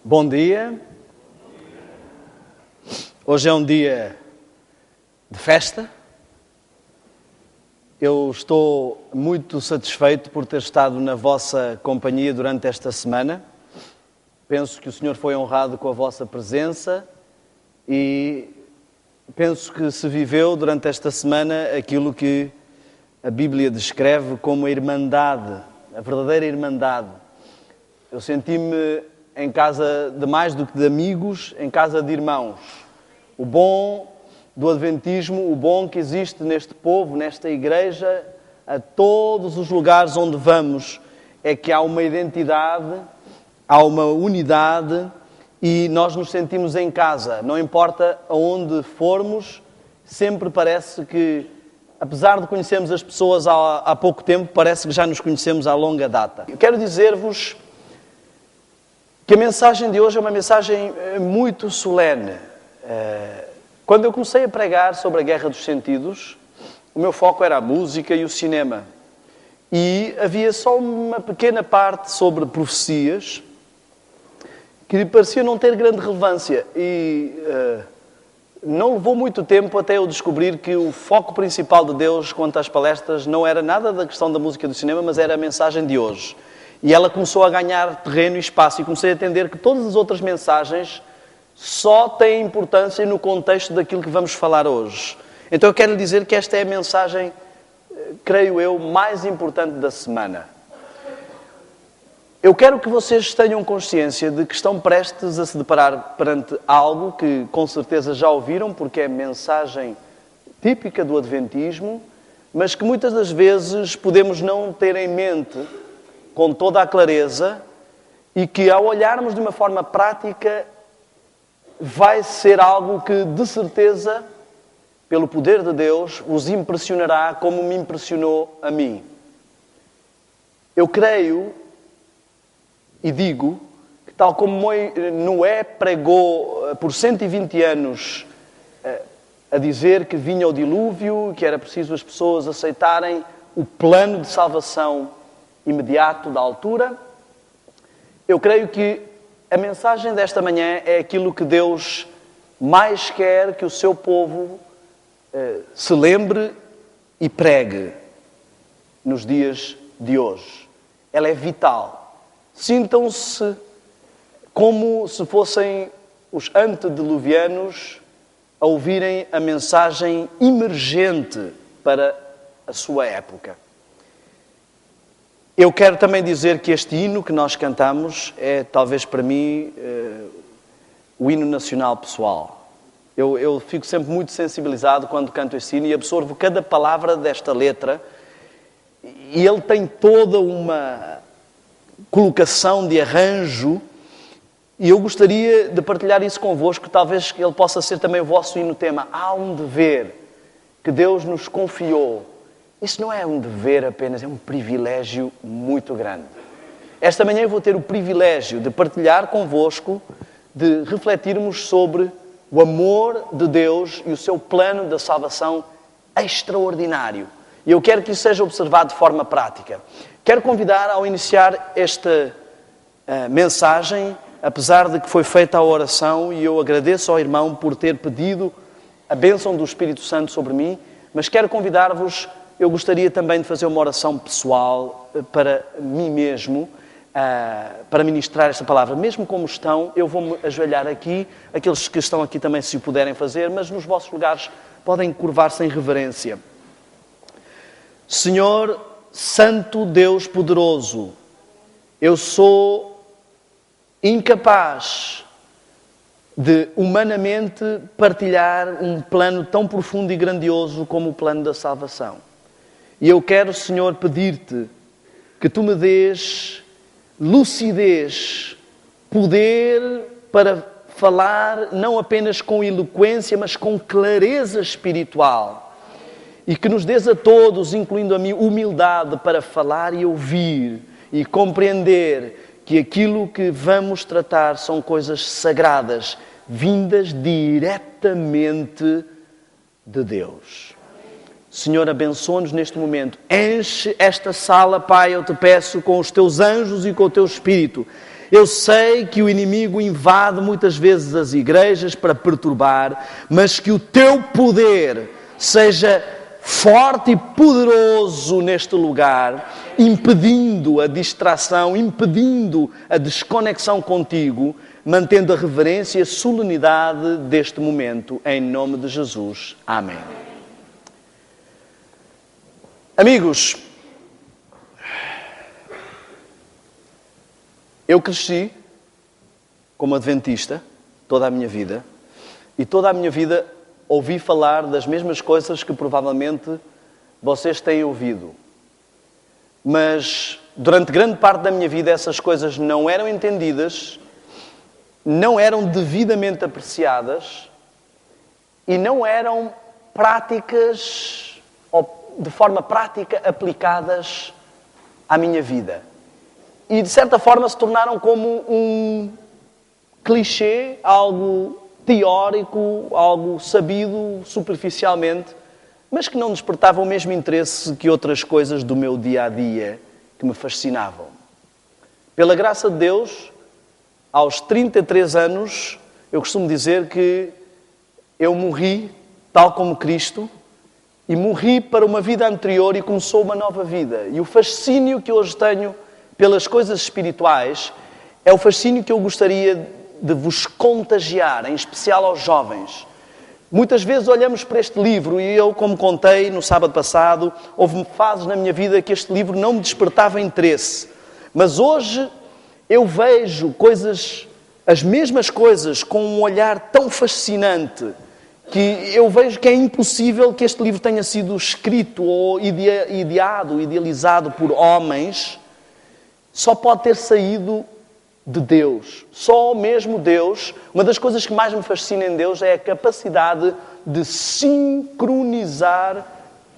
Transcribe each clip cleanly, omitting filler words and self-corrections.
Bom dia. Hoje é um dia de festa. Eu estou muito satisfeito por ter estado na vossa companhia durante esta semana. Penso que o Senhor foi honrado com a vossa presença e penso que se viveu durante esta semana aquilo que a Bíblia descreve como a irmandade, a verdadeira irmandade. Eu senti-me em casa de mais do que de amigos, em casa de irmãos. O bom do Adventismo, o bom que existe neste povo, nesta igreja, a todos os lugares onde vamos, é que há uma identidade, há uma unidade e nós nos sentimos em casa. Não importa aonde formos, sempre parece que, apesar de conhecermos as pessoas há pouco tempo, parece que já nos conhecemos há longa data. Eu quero dizer-vos que a mensagem de hoje é uma mensagem muito solene. Quando eu comecei a pregar sobre a Guerra dos Sentidos, o meu foco era a música e o cinema. E havia só uma pequena parte sobre profecias que parecia não ter grande relevância. E não levou muito tempo até eu descobrir que o foco principal de Deus quanto às palestras não era nada da questão da música e do cinema, mas era a mensagem de hoje. E ela começou a ganhar terreno e espaço e comecei a entender que todas as outras mensagens só têm importância no contexto daquilo que vamos falar hoje. Então eu quero lhe dizer que esta é a mensagem, creio eu, mais importante da semana. Eu quero que vocês tenham consciência de que estão prestes a se deparar perante algo que com certeza já ouviram, porque é mensagem típica do Adventismo, mas que muitas das vezes podemos não ter em mente com toda a clareza e que ao olharmos de uma forma prática vai ser algo que de certeza, pelo poder de Deus, os impressionará como me impressionou a mim. Eu creio e digo que, tal como Noé pregou por 120 anos a dizer que vinha o dilúvio, que era preciso as pessoas aceitarem o plano de salvação imediato da altura, eu creio que a mensagem desta manhã é aquilo que Deus mais quer que o seu povo se lembre e pregue nos dias de hoje. Ela é vital. Sintam-se como se fossem os antediluvianos a ouvirem a mensagem emergente para a sua época. Eu quero também dizer que este hino que nós cantamos é, talvez para mim, o hino nacional pessoal. Eu fico sempre muito sensibilizado quando canto este hino e absorvo cada palavra desta letra, e ele tem toda uma colocação de arranjo, e eu gostaria de partilhar isso convosco, talvez que ele possa ser também o vosso hino tema. Há um dever que Deus nos confiou. Isso não é um dever apenas, é um privilégio muito grande. Esta manhã eu vou ter o privilégio de partilhar convosco, de refletirmos sobre o amor de Deus e o seu plano da salvação extraordinário. E eu quero que isso seja observado de forma prática. Quero convidar, ao iniciar esta mensagem, apesar de que foi feita a oração, e eu agradeço ao irmão por ter pedido a bênção do Espírito Santo sobre mim, mas quero convidar-vos, eu gostaria também de fazer uma oração pessoal para mim mesmo, para ministrar esta palavra. Mesmo como estão, eu vou-me ajoelhar aqui, aqueles que estão aqui também se o puderem fazer, mas nos vossos lugares podem curvar-se em reverência. Senhor, Santo Deus poderoso, eu sou incapaz de humanamente partilhar um plano tão profundo e grandioso como o plano da salvação. E eu quero, Senhor, pedir-te que tu me dês lucidez, poder para falar não apenas com eloquência, mas com clareza espiritual. E que nos dês a todos, incluindo a mim, humildade para falar e ouvir e compreender que aquilo que vamos tratar são coisas sagradas, vindas diretamente de Deus. Senhor, abençoa-nos neste momento. Enche esta sala, Pai, eu te peço, com os teus anjos e com o teu Espírito. Eu sei que o inimigo invade muitas vezes as igrejas para perturbar, mas que o teu poder seja forte e poderoso neste lugar, impedindo a distração, impedindo a desconexão contigo, mantendo a reverência e a solenidade deste momento, em nome de Jesus. Amém. Amigos, eu cresci como adventista toda a minha vida, e toda a minha vida ouvi falar das mesmas coisas que provavelmente vocês têm ouvido. Mas durante grande parte da minha vida essas coisas não eram entendidas, não eram devidamente apreciadas e não eram práticas, ou de forma prática aplicadas à minha vida. E de certa forma se tornaram como um clichê, algo teórico, algo sabido superficialmente, mas que não despertava o mesmo interesse que outras coisas do meu dia-a-dia que me fascinavam. Pela graça de Deus, aos 33 anos, eu costumo dizer que eu morri tal como Cristo, e morri para uma vida anterior e começou uma nova vida. E o fascínio que hoje tenho pelas coisas espirituais é o fascínio que eu gostaria de vos contagiar, em especial aos jovens. Muitas vezes olhamos para este livro, e eu, como contei no sábado passado, houve fases na minha vida que este livro não me despertava interesse. Mas hoje eu vejo as mesmas coisas, com um olhar tão fascinante, que eu vejo que é impossível que este livro tenha sido escrito ou idealizado por homens. Só pode ter saído de Deus. Só mesmo Deus. Uma das coisas que mais me fascina em Deus é a capacidade de sincronizar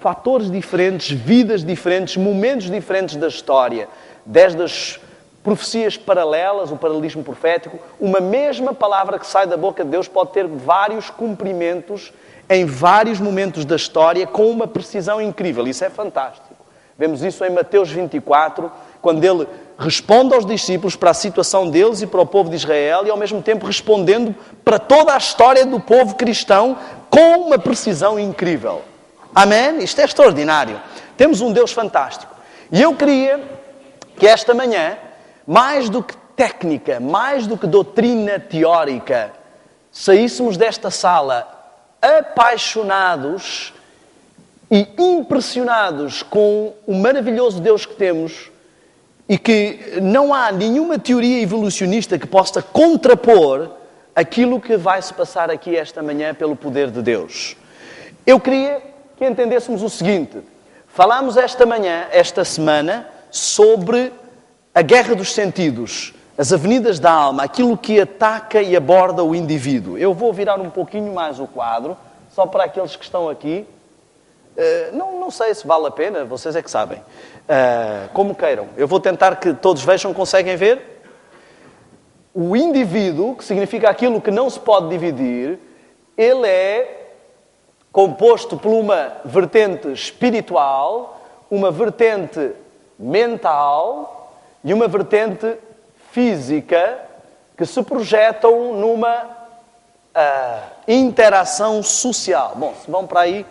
fatores diferentes, vidas diferentes, momentos diferentes da história, desde as profecias paralelas, o paralelismo profético, uma mesma palavra que sai da boca de Deus pode ter vários cumprimentos em vários momentos da história com uma precisão incrível. Isso é fantástico. Vemos isso em Mateus 24, quando ele responde aos discípulos para a situação deles e para o povo de Israel e ao mesmo tempo respondendo para toda a história do povo cristão com uma precisão incrível. Amém? Isto é extraordinário. Temos um Deus fantástico. E eu queria que esta manhã, mais do que técnica, mais do que doutrina teórica, saíssemos desta sala apaixonados e impressionados com o maravilhoso Deus que temos e que não há nenhuma teoria evolucionista que possa contrapor aquilo que vai se passar aqui esta manhã pelo poder de Deus. Eu queria que entendêssemos o seguinte. Falámos esta manhã, esta semana, sobre a guerra dos sentidos, as avenidas da alma, aquilo que ataca e aborda o indivíduo. Eu vou virar um pouquinho mais o quadro, só para aqueles que estão aqui. Não sei se vale a pena, vocês é que sabem. Como queiram. Eu vou tentar que todos vejam, conseguem ver? O indivíduo, que significa aquilo que não se pode dividir, ele é composto por uma vertente espiritual, uma vertente mental e uma vertente física que se projetam numa interação social. Bom, se vão para aí,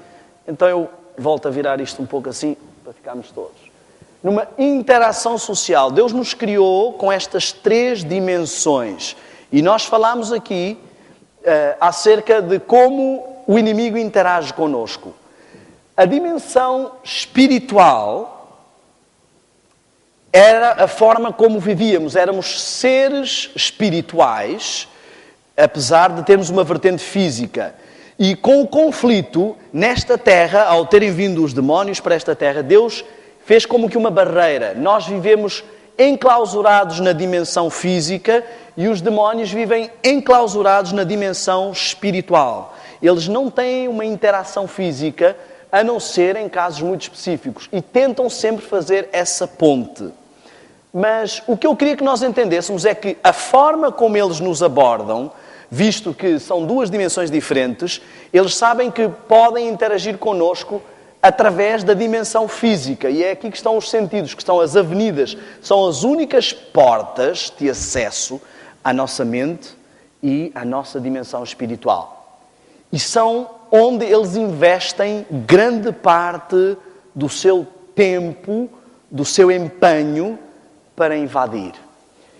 então eu volto a virar isto um pouco assim, para ficarmos todos. Numa interação social. Deus nos criou com estas 3 dimensões. E nós falámos aqui acerca de como o inimigo interage connosco. A dimensão espiritual era a forma como vivíamos. Éramos seres espirituais, apesar de termos uma vertente física. E com o conflito nesta terra, ao terem vindo os demónios para esta terra, Deus fez como que uma barreira. Nós vivemos enclausurados na dimensão física e os demónios vivem enclausurados na dimensão espiritual. Eles não têm uma interação física, a não ser em casos muito específicos. E tentam sempre fazer essa ponte. Mas o que eu queria que nós entendêssemos é que a forma como eles nos abordam, visto que são 2 dimensões diferentes, eles sabem que podem interagir connosco através da dimensão física. E é aqui que estão os sentidos, que estão as avenidas. São as únicas portas de acesso à nossa mente e à nossa dimensão espiritual. E são onde eles investem grande parte do seu tempo, do seu empenho para invadir.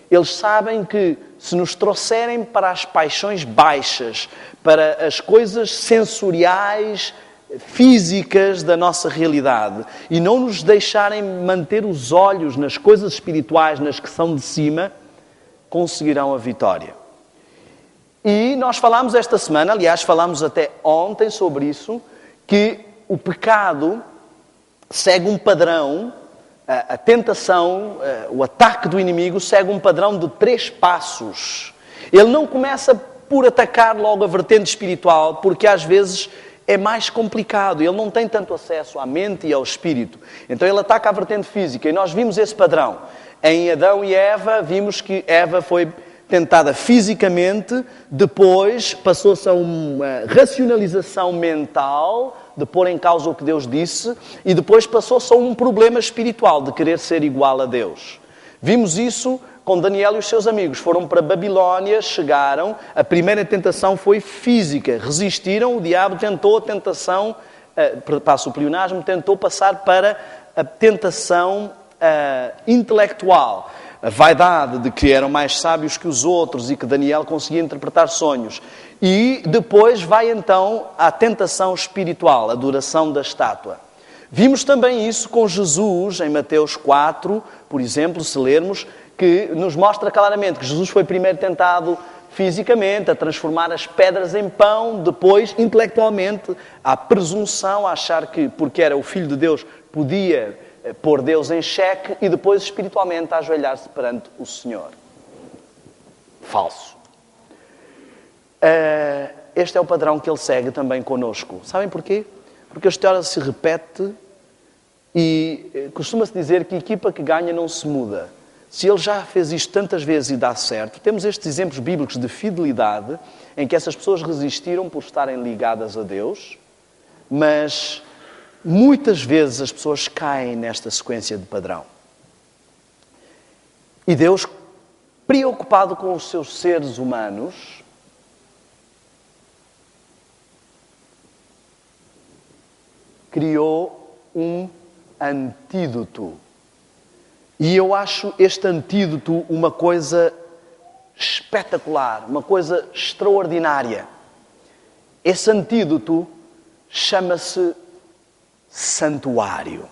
Eles sabem que se nos trouxerem para as paixões baixas, para as coisas sensoriais, físicas da nossa realidade e não nos deixarem manter os olhos nas coisas espirituais, nas que são de cima, conseguirão a vitória. E nós falámos esta semana, aliás, falámos até ontem sobre isso, que o pecado segue um padrão, a tentação, o ataque do inimigo segue um padrão de 3 passos. Ele não começa por atacar logo a vertente espiritual, porque às vezes é mais complicado. Ele não tem tanto acesso à mente e ao espírito. Então ele ataca a vertente física e nós vimos esse padrão. Em Adão e Eva, vimos que Eva foi tentada fisicamente, depois passou-se a uma racionalização mental, de pôr em causa o que Deus disse, e depois passou-se a um problema espiritual, de querer ser igual a Deus. Vimos isso com Daniel e os seus amigos. Foram para Babilónia, chegaram, a primeira tentação foi física, resistiram, o diabo tentou a tentação, passo o pleonasmo, tentou passar para a tentação intelectual. A vaidade de que eram mais sábios que os outros e que Daniel conseguia interpretar sonhos. E depois vai então à tentação espiritual, a adoração da estátua. Vimos também isso com Jesus em Mateus 4, por exemplo, se lermos, que nos mostra claramente que Jesus foi primeiro tentado fisicamente, a transformar as pedras em pão, depois, intelectualmente, à presunção, a achar que, porque era o Filho de Deus, podia pôr Deus em xeque e depois espiritualmente a ajoelhar-se perante o Senhor. Falso. Este é o padrão que ele segue também connosco. Sabem porquê? porque a história se repete e costuma-se dizer que a equipa que ganha não se muda. Se ele já fez isto tantas vezes e dá certo, temos estes exemplos bíblicos de fidelidade em que essas pessoas resistiram por estarem ligadas a Deus, mas muitas vezes as pessoas caem nesta sequência de padrão. E Deus, preocupado com os seus seres humanos, criou um antídoto. E eu acho este antídoto uma coisa espetacular, uma coisa extraordinária. Esse antídoto chama-se santuário.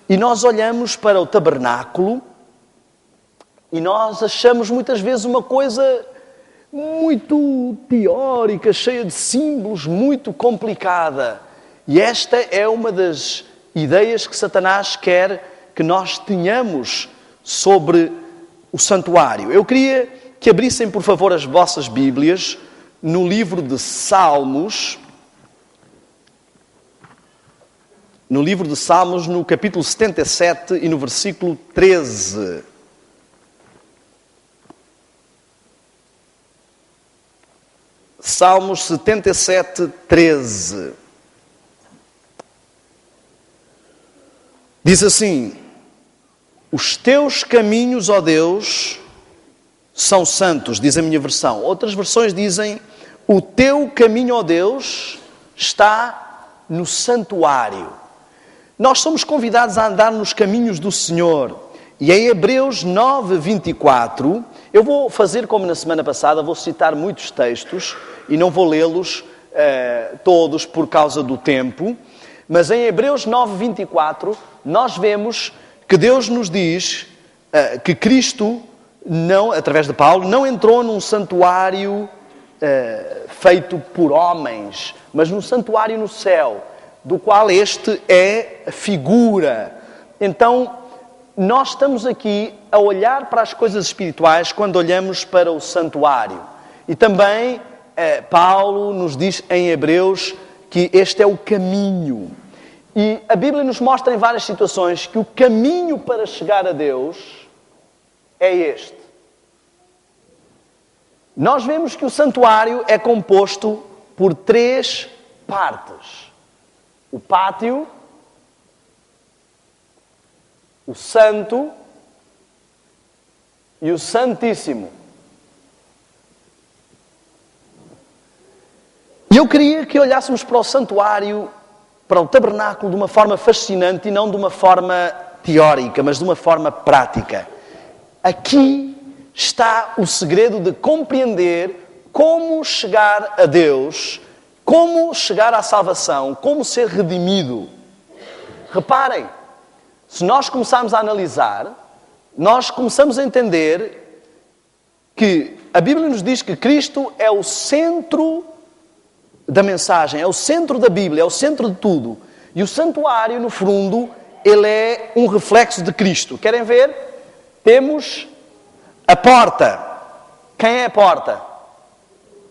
E nós olhamos para o tabernáculo e nós achamos muitas vezes uma coisa muito teórica, cheia de símbolos, muito complicada. E esta é uma das ideias que Satanás quer que nós tenhamos sobre o santuário. Eu queria que abrissem, por favor, as vossas Bíblias no livro de Salmos. No livro de Salmos, no capítulo 77 e no versículo 13. Salmos 77, 13. Diz assim: os teus caminhos, ó Deus, são santos, diz a minha versão. Outras versões dizem: o teu caminho, ó Deus, está no santuário. Nós somos convidados a andar nos caminhos do Senhor. E em Hebreus 9, 24, eu vou fazer como na semana passada, vou citar muitos textos e não vou lê-los todos por causa do tempo. Mas em Hebreus 9, 24, nós vemos que Deus nos diz que Cristo, não, através de Paulo, não entrou num santuário feito por homens, mas num santuário no céu, do qual este é a figura. Então, nós estamos aqui a olhar para as coisas espirituais quando olhamos para o santuário. E também Paulo nos diz em Hebreus que este é o caminho. E a Bíblia nos mostra em várias situações que o caminho para chegar a Deus é este. Nós vemos que o santuário é composto por 3 partes. O pátio, o santo e o santíssimo. E eu queria que olhássemos para o santuário, para o tabernáculo, de uma forma fascinante e não de uma forma teórica, mas de uma forma prática. Aqui está o segredo de compreender como chegar a Deus, como chegar à salvação, como ser redimido. Reparem, se nós começarmos a analisar, nós começamos a entender que a Bíblia nos diz que Cristo é o centro da mensagem, é o centro da Bíblia, é o centro de tudo. E o santuário, no fundo, ele é um reflexo de Cristo. Querem ver? Temos a porta. Quem é a porta?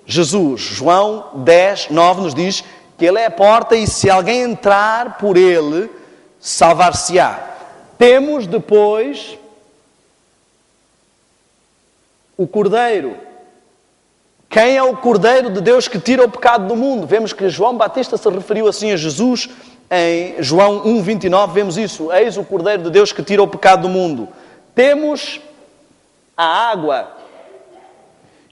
Jesus. João 10, 9 nos diz que ele é a porta e se alguém entrar por ele, salvar-se-á. Temos depois o Cordeiro. Quem é o Cordeiro de Deus que tira o pecado do mundo? Vemos que João Batista se referiu assim a Jesus. Em João 1, 29 vemos isso. Eis o Cordeiro de Deus que tira o pecado do mundo. Temos a água.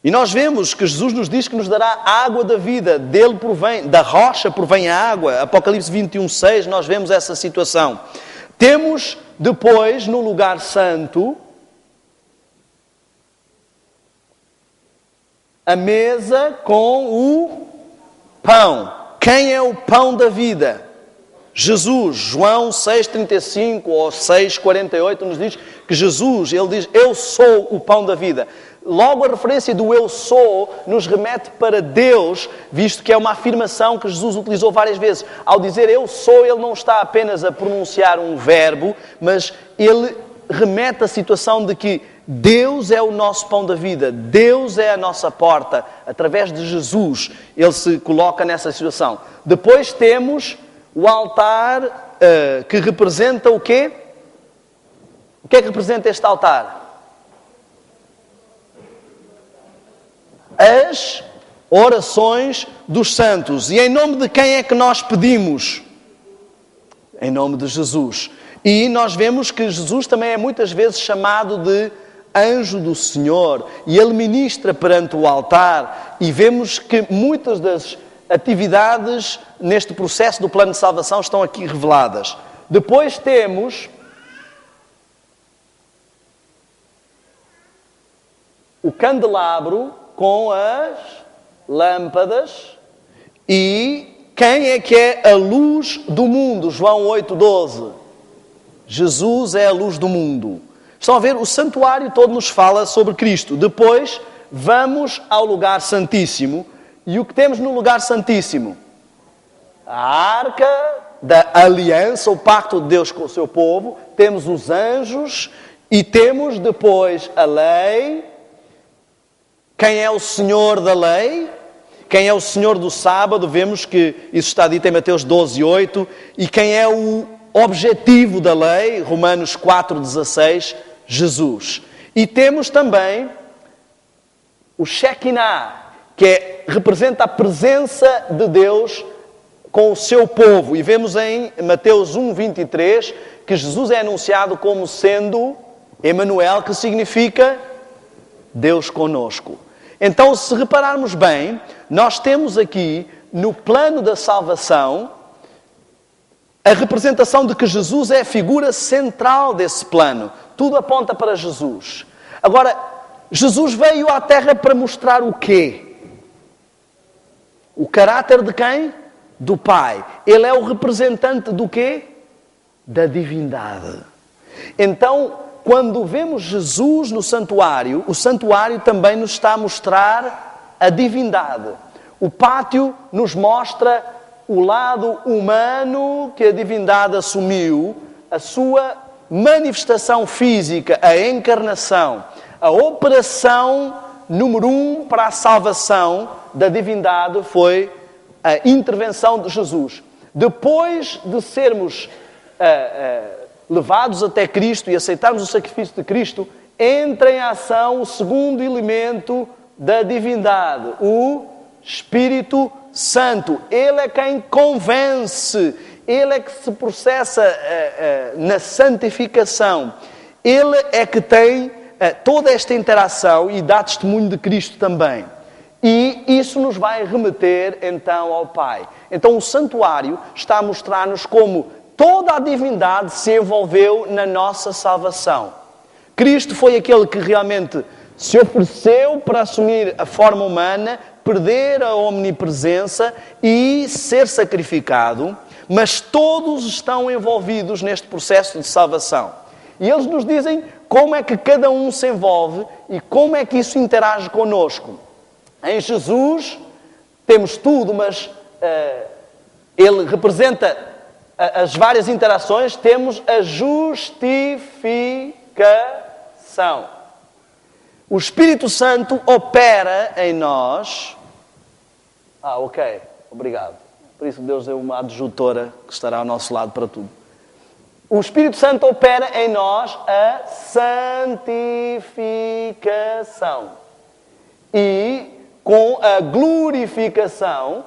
E nós vemos que Jesus nos diz que nos dará a água da vida. Dele provém, da rocha provém a água. Apocalipse 21, 6, nós vemos essa situação. Temos depois, no lugar santo, a mesa com o pão. Quem é o pão da vida? Jesus. João 6,35 ou 6,48 nos diz que Jesus, ele diz, eu sou o pão da vida. Logo a referência do eu sou nos remete para Deus, visto que é uma afirmação que Jesus utilizou várias vezes. Ao dizer eu sou, ele não está apenas a pronunciar um verbo, mas ele remete à situação de que Deus é o nosso pão da vida, Deus é a nossa porta. Através de Jesus, ele se coloca nessa situação. Depois temos O altar que representa o quê? O que é que representa este altar? As orações dos santos. E em nome de quem é que nós pedimos? Em nome de Jesus. E nós vemos que Jesus também é muitas vezes chamado de anjo do Senhor. E ele ministra perante o altar. E vemos que muitas das atividades neste processo do plano de salvação estão aqui reveladas. Depois temos o candelabro com as lâmpadas. E quem é que é a luz do mundo? João 8,12. Jesus é a luz do mundo. Estão a ver? O santuário todo nos fala sobre Cristo. Depois vamos ao lugar santíssimo. E o que temos no lugar santíssimo? A arca da aliança, o pacto de Deus com o seu povo. Temos os anjos e temos depois a lei. Quem é o Senhor da lei? Quem é o Senhor do sábado? Vemos que isso está dito em Mateus 12:8. E quem é o objetivo da lei? Romanos 4:16, Jesus. E temos também o Shekinah, que representa a presença de Deus com o seu povo. E vemos em Mateus 1:23 que Jesus é anunciado como sendo Emanuel, que significa Deus conosco. Então, se repararmos bem, nós temos aqui no plano da salvação a representação de que Jesus é a figura central desse plano. Tudo aponta para Jesus. Agora, Jesus veio à Terra para mostrar o quê? O caráter de quem? Do Pai. Ele é o representante do quê? Da divindade. Então, quando vemos Jesus no santuário, o santuário também nos está a mostrar a divindade. O pátio nos mostra o lado humano que a divindade assumiu, a sua manifestação física, a encarnação, a operação número 1 para a salvação da divindade foi a intervenção de Jesus. Depois de sermos levados até Cristo e aceitarmos o sacrifício de Cristo, entra em ação o segundo elemento da divindade, o Espírito Santo. Ele é quem convence, ele é que se processa na santificação. Ele é que tem toda esta interação e dá testemunho de Cristo também. E isso nos vai remeter então ao Pai. Então o santuário está a mostrar-nos como toda a divindade se envolveu na nossa salvação. Cristo foi aquele que realmente se ofereceu para assumir a forma humana, perder a omnipresença e ser sacrificado, mas todos estão envolvidos neste processo de salvação. E eles nos dizem como é que cada um se envolve e como é que isso interage connosco. Em Jesus temos tudo, mas ele representa as várias interações. Temos a justificação. O Espírito Santo opera em nós. Ok, obrigado. Por isso Deus deu uma adjutora que estará ao nosso lado para tudo. O Espírito Santo opera em nós a santificação. E com a glorificação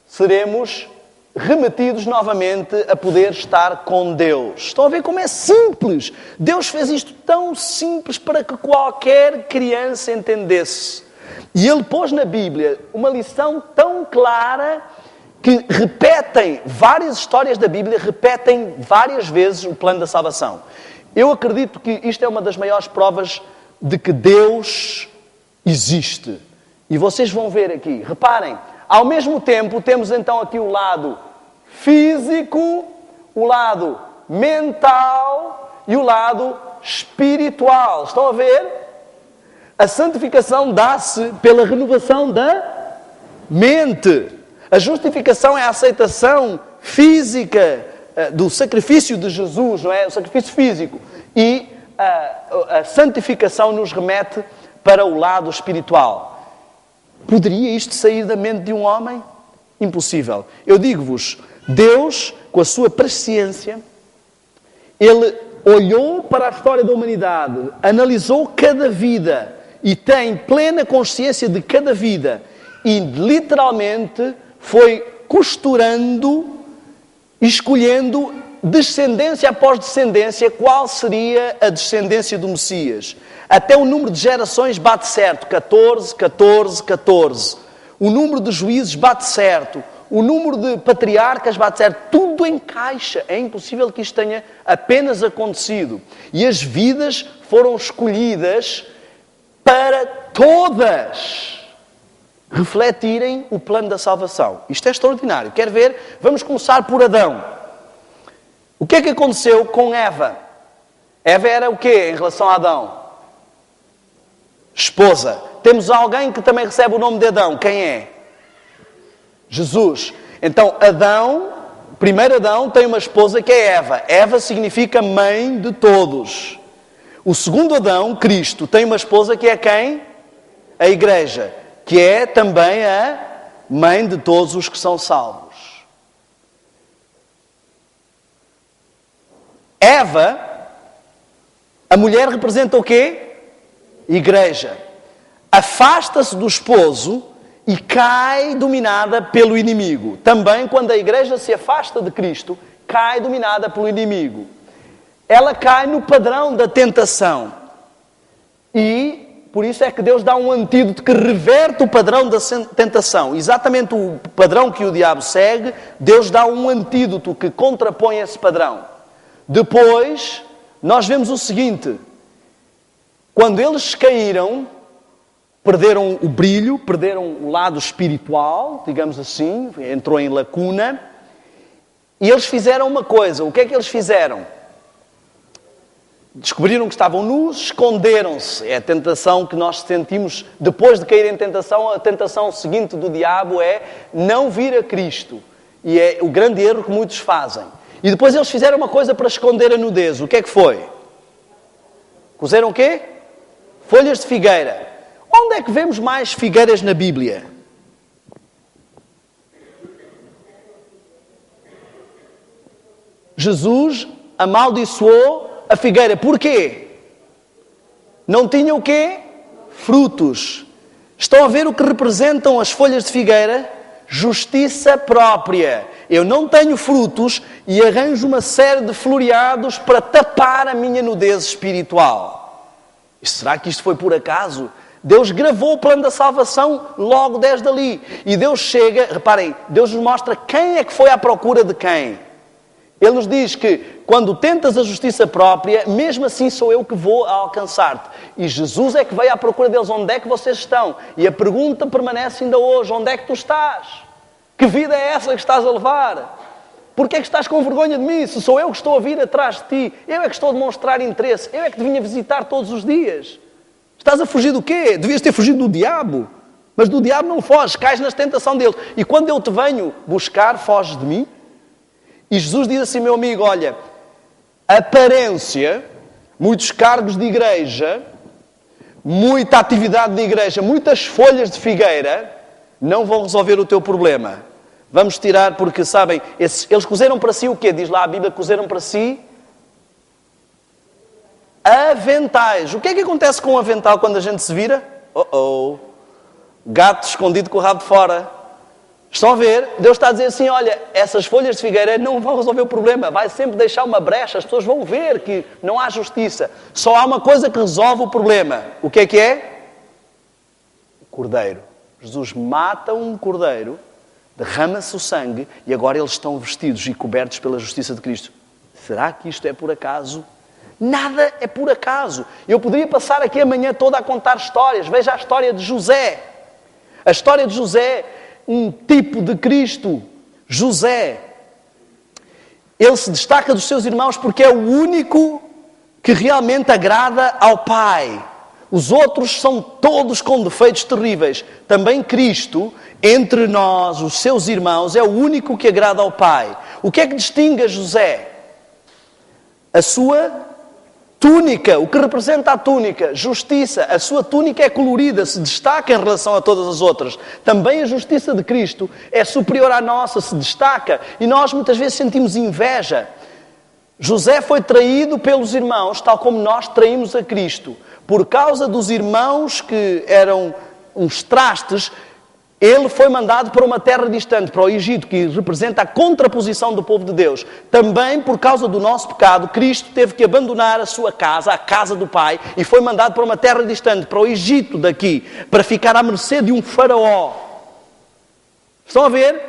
seremos remetidos novamente a poder estar com Deus. Estão a ver como é simples? Deus fez isto tão simples para que qualquer criança entendesse. E Ele pôs na Bíblia uma lição tão clara que repetem várias histórias da Bíblia, repetem várias vezes o plano da salvação. Eu acredito que isto é uma das maiores provas de que Deus existe. E vocês vão ver aqui, reparem, ao mesmo tempo temos então aqui o lado físico, o lado mental e o lado espiritual. Estão a ver? A santificação dá-se pela renovação da mente. A justificação é a aceitação física do sacrifício de Jesus, não é? O sacrifício físico. E a santificação nos remete para o lado espiritual. Poderia isto sair da mente de um homem? Impossível. Eu digo-vos, Deus, com a sua presciência, Ele olhou para a história da humanidade, analisou cada vida e tem plena consciência de cada vida e literalmente foi costurando, escolhendo descendência após descendência qual seria a descendência do Messias. Até o número de gerações bate certo, 14, 14, 14. O número de juízes bate certo. O número de patriarcas bate certo. Tudo encaixa. É impossível que isto tenha apenas acontecido. E as vidas foram escolhidas para todas refletirem o plano da salvação. Isto é extraordinário. Quer ver? Vamos começar por Adão. O que é que aconteceu com Eva? Eva era o quê em relação a Adão? Esposa. Temos alguém que também recebe o nome de Adão. Quem é? Jesus. Então, Adão, primeiro Adão, tem uma esposa que é Eva. Eva significa mãe de todos. O segundo Adão, Cristo, tem uma esposa que é quem? A Igreja. Que é também a mãe de todos os que são salvos. Eva, a mulher representa o quê? Igreja. Afasta-se do esposo e cai dominada pelo inimigo. Também quando a igreja se afasta de Cristo, cai dominada pelo inimigo. Ela cai no padrão da tentação. E por isso é que Deus dá um antídoto que reverte o padrão da tentação. Exatamente o padrão que o diabo segue, Deus dá um antídoto que contrapõe esse padrão. Depois, nós vemos o seguinte: quando eles caíram, perderam o brilho, perderam o lado espiritual, digamos assim, entrou em lacuna, e eles fizeram uma coisa. O que é que eles fizeram? Descobriram que estavam nus, esconderam-se. É a tentação que nós sentimos depois de cair em tentação. A tentação seguinte do diabo é não vir a Cristo. E é o grande erro que muitos fazem. E depois eles fizeram uma coisa para esconder a nudez. O que é que foi? Cozeram o quê? Folhas de figueira. Onde é que vemos mais figueiras na Bíblia? Jesus amaldiçoou a figueira. Porquê? Não tinha o quê? Frutos. Estão a ver o que representam as folhas de figueira? Justiça própria. Eu não tenho frutos e arranjo uma série de floreados para tapar a minha nudez espiritual. E será que isto foi por acaso? Deus gravou o plano da salvação logo desde ali. E Deus chega, reparem, Deus nos mostra quem é que foi à procura de quem. Ele nos diz que quando tentas a justiça própria, mesmo assim sou eu que vou alcançar-te. E Jesus é que veio à procura deles. Onde é que vocês estão? E a pergunta permanece ainda hoje. Onde é que tu estás? Que vida é essa que estás a levar? Porquê é que estás com vergonha de mim? Se sou eu que estou a vir atrás de ti. Eu é que estou a demonstrar interesse. Eu é que te vinha visitar todos os dias. Estás a fugir do quê? Devias ter fugido do diabo. Mas do diabo não foges. Cais na tentação dele. E quando eu te venho buscar, foges de mim? E Jesus diz assim, meu amigo, olha, aparência, muitos cargos de igreja, muita atividade de igreja, muitas folhas de figueira, não vão resolver o teu problema. Vamos tirar, porque, sabem, eles cozeram para si o quê? Diz lá a Bíblia, cozeram para si aventais. O que é que acontece com o avental quando a gente se vira? Gato escondido com o rabo de fora. Estão a ver? Deus está a dizer assim, olha, essas folhas de figueira não vão resolver o problema. Vai sempre deixar uma brecha. As pessoas vão ver que não há justiça. Só há uma coisa que resolve o problema. O que é? O cordeiro. Jesus mata um cordeiro, derrama-se o sangue e agora eles estão vestidos e cobertos pela justiça de Cristo. Será que isto é por acaso? Nada é por acaso. Eu poderia passar aqui a manhã toda a contar histórias. Veja a história de José. A história de José, um tipo de Cristo. José, ele se destaca dos seus irmãos porque é o único que realmente agrada ao Pai. Os outros são todos com defeitos terríveis. Também Cristo, entre nós, os seus irmãos, é o único que agrada ao Pai. O que é que distingue a José? A sua Túnica, o que representa a túnica? Justiça. A sua túnica é colorida, se destaca em relação a todas as outras. Também a justiça de Cristo é superior à nossa, se destaca. E nós muitas vezes sentimos inveja. José foi traído pelos irmãos, tal como nós traímos a Cristo. Por causa dos irmãos que eram uns trastes, ele foi mandado para uma terra distante, para o Egito, que representa a contraposição do povo de Deus. Também, por causa do nosso pecado, Cristo teve que abandonar a sua casa, a casa do Pai, e foi mandado para uma terra distante, para o Egito daqui, para ficar à mercê de um faraó. Estão a ver?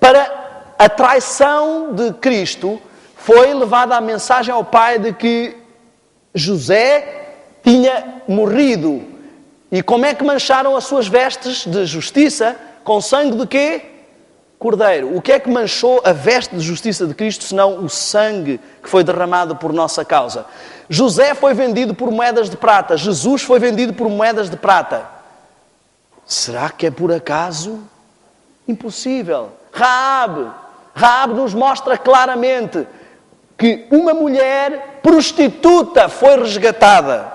Para a traição de Cristo, foi levada a mensagem ao Pai de que José tinha morrido. E como é que mancharam as suas vestes de justiça? Com sangue de quê? Cordeiro. O que é que manchou a veste de justiça de Cristo, senão o sangue que foi derramado por nossa causa? José foi vendido por moedas de prata. Jesus foi vendido por moedas de prata. Será que é por acaso? Impossível. Raabe nos mostra claramente que uma mulher prostituta foi resgatada.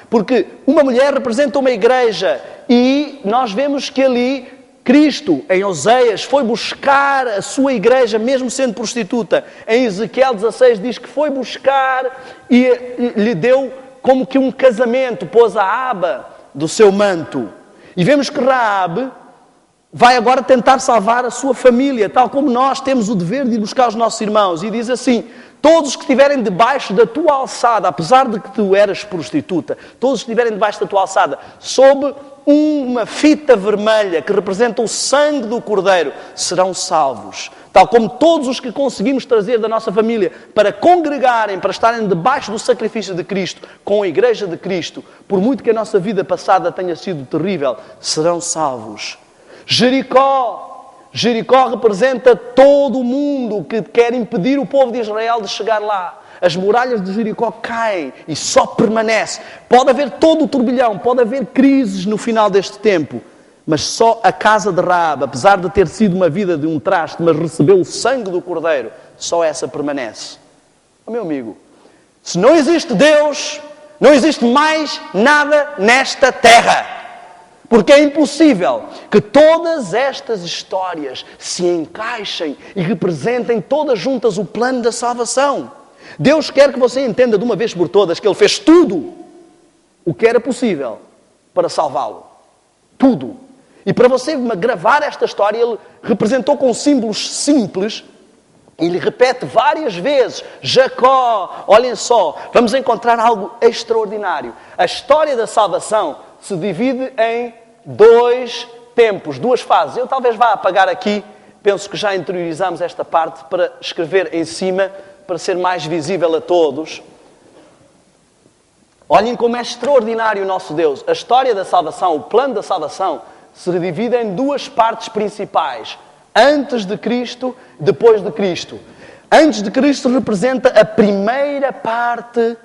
Porque uma mulher representa uma igreja e nós vemos que ali Cristo, em Oséias, foi buscar a sua igreja, mesmo sendo prostituta. Em Ezequiel 16 diz que foi buscar e lhe deu como que um casamento, pôs a aba do seu manto. E vemos que Raabe vai agora tentar salvar a sua família, tal como nós temos o dever de ir buscar os nossos irmãos. E diz assim: todos que estiverem debaixo da tua alçada, apesar de que tu eras prostituta, todos que estiverem debaixo da tua alçada, sob uma fita vermelha que representa o sangue do Cordeiro, serão salvos. Tal como todos os que conseguimos trazer da nossa família para congregarem, para estarem debaixo do sacrifício de Cristo, com a Igreja de Cristo, por muito que a nossa vida passada tenha sido terrível, serão salvos. Jericó representa todo o mundo que quer impedir o povo de Israel de chegar lá. As muralhas de Jericó caem e só permanece. Pode haver todo o turbilhão, pode haver crises no final deste tempo, mas só a casa de Raabe, apesar de ter sido uma vida de um traste, mas recebeu o sangue do Cordeiro, só essa permanece. Oh, meu amigo, se não existe Deus, não existe mais nada nesta terra. Porque é impossível que todas estas histórias se encaixem e representem todas juntas o plano da salvação. Deus quer que você entenda de uma vez por todas que Ele fez tudo o que era possível para salvá-lo. Tudo. E para você gravar esta história, Ele representou com símbolos simples. Ele repete várias vezes. Jacó, olhem só, vamos encontrar algo extraordinário. A história da salvação se divide em dois tempos, duas fases. Eu talvez vá apagar aqui, penso que já interiorizamos esta parte para escrever em cima, para ser mais visível a todos. Olhem como é extraordinário o nosso Deus. A história da salvação, o plano da salvação, se divide em duas partes principais. Antes de Cristo, depois de Cristo. Antes de Cristo representa a primeira parte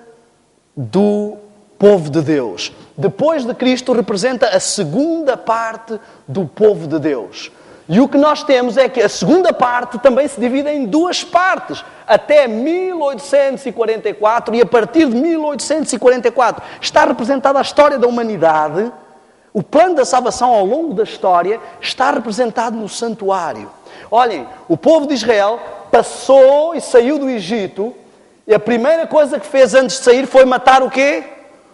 do povo de Deus. Depois de Cristo representa a segunda parte do povo de Deus. E o que nós temos é que a segunda parte também se divide em duas partes. Até 1844 e a partir de 1844 está representada a história da humanidade. O plano da salvação ao longo da história está representado no santuário. Olhem, o povo de Israel passou e saiu do Egito e a primeira coisa que fez antes de sair foi matar o quê?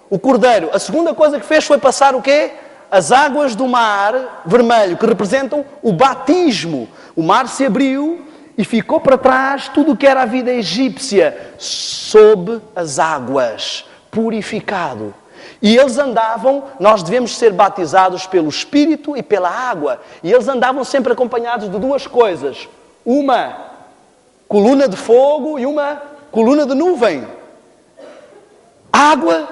O cordeiro. A segunda coisa que fez foi passar o quê? As águas do mar vermelho, que representam o batismo. O mar se abriu e ficou para trás tudo o que era a vida egípcia sob as águas, purificado. E eles andavam, nós devemos ser batizados pelo Espírito e pela água. E eles andavam sempre acompanhados de duas coisas. Uma coluna de fogo e uma coluna de nuvem. Água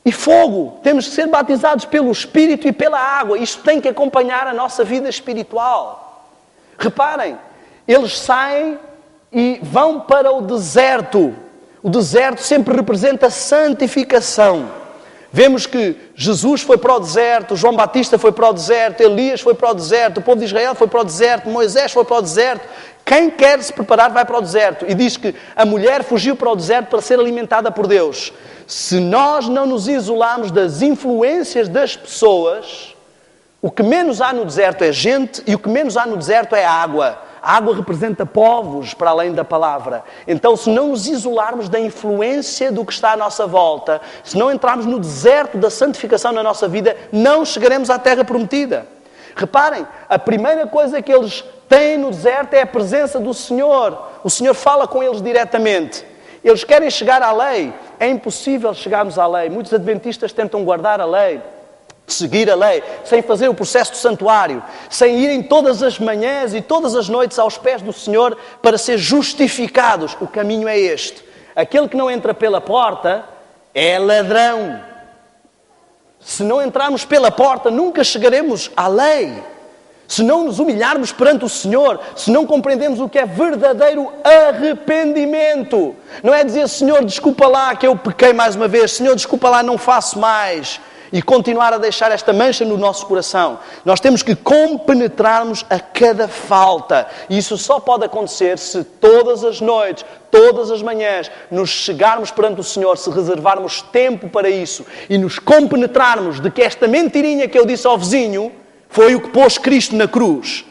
e fogo. Temos que ser batizados pelo Espírito e pela água. Isto tem que acompanhar a nossa vida espiritual. Reparem, eles saem e vão para o deserto. O deserto sempre representa santificação. Vemos que Jesus foi para o deserto, João Batista foi para o deserto, Elias foi para o deserto, o povo de Israel foi para o deserto, Moisés foi para o deserto. Quem quer se preparar vai para o deserto. E diz que a mulher fugiu para o deserto para ser alimentada por Deus. Se nós não nos isolarmos das influências das pessoas, o que menos há no deserto é gente e o que menos há no deserto é água. A água representa povos para além da palavra. Então, se não nos isolarmos da influência do que está à nossa volta, se não entrarmos no deserto da santificação na nossa vida, não chegaremos à terra prometida. Reparem, a primeira coisa que eles têm no deserto é a presença do Senhor. O Senhor fala com eles diretamente. Eles querem chegar à lei. É impossível chegarmos à lei. Muitos adventistas tentam guardar a lei, seguir a lei, sem fazer o processo do santuário, sem irem todas as manhãs e todas as noites aos pés do Senhor para ser justificados. O caminho é este. Aquele que não entra pela porta é ladrão. Se não entrarmos pela porta, nunca chegaremos à lei. Se não nos humilharmos perante o Senhor, se não compreendemos o que é verdadeiro arrependimento. Não é dizer, Senhor, desculpa lá que eu pequei mais uma vez. Senhor, desculpa lá, não faço mais. E continuar a deixar esta mancha no nosso coração. Nós temos que compenetrarmos a cada falta. E isso só pode acontecer se todas as noites, todas as manhãs, nos chegarmos perante o Senhor, se reservarmos tempo para isso e nos compenetrarmos de que esta mentirinha que eu disse ao vizinho foi o que pôs Cristo na cruz.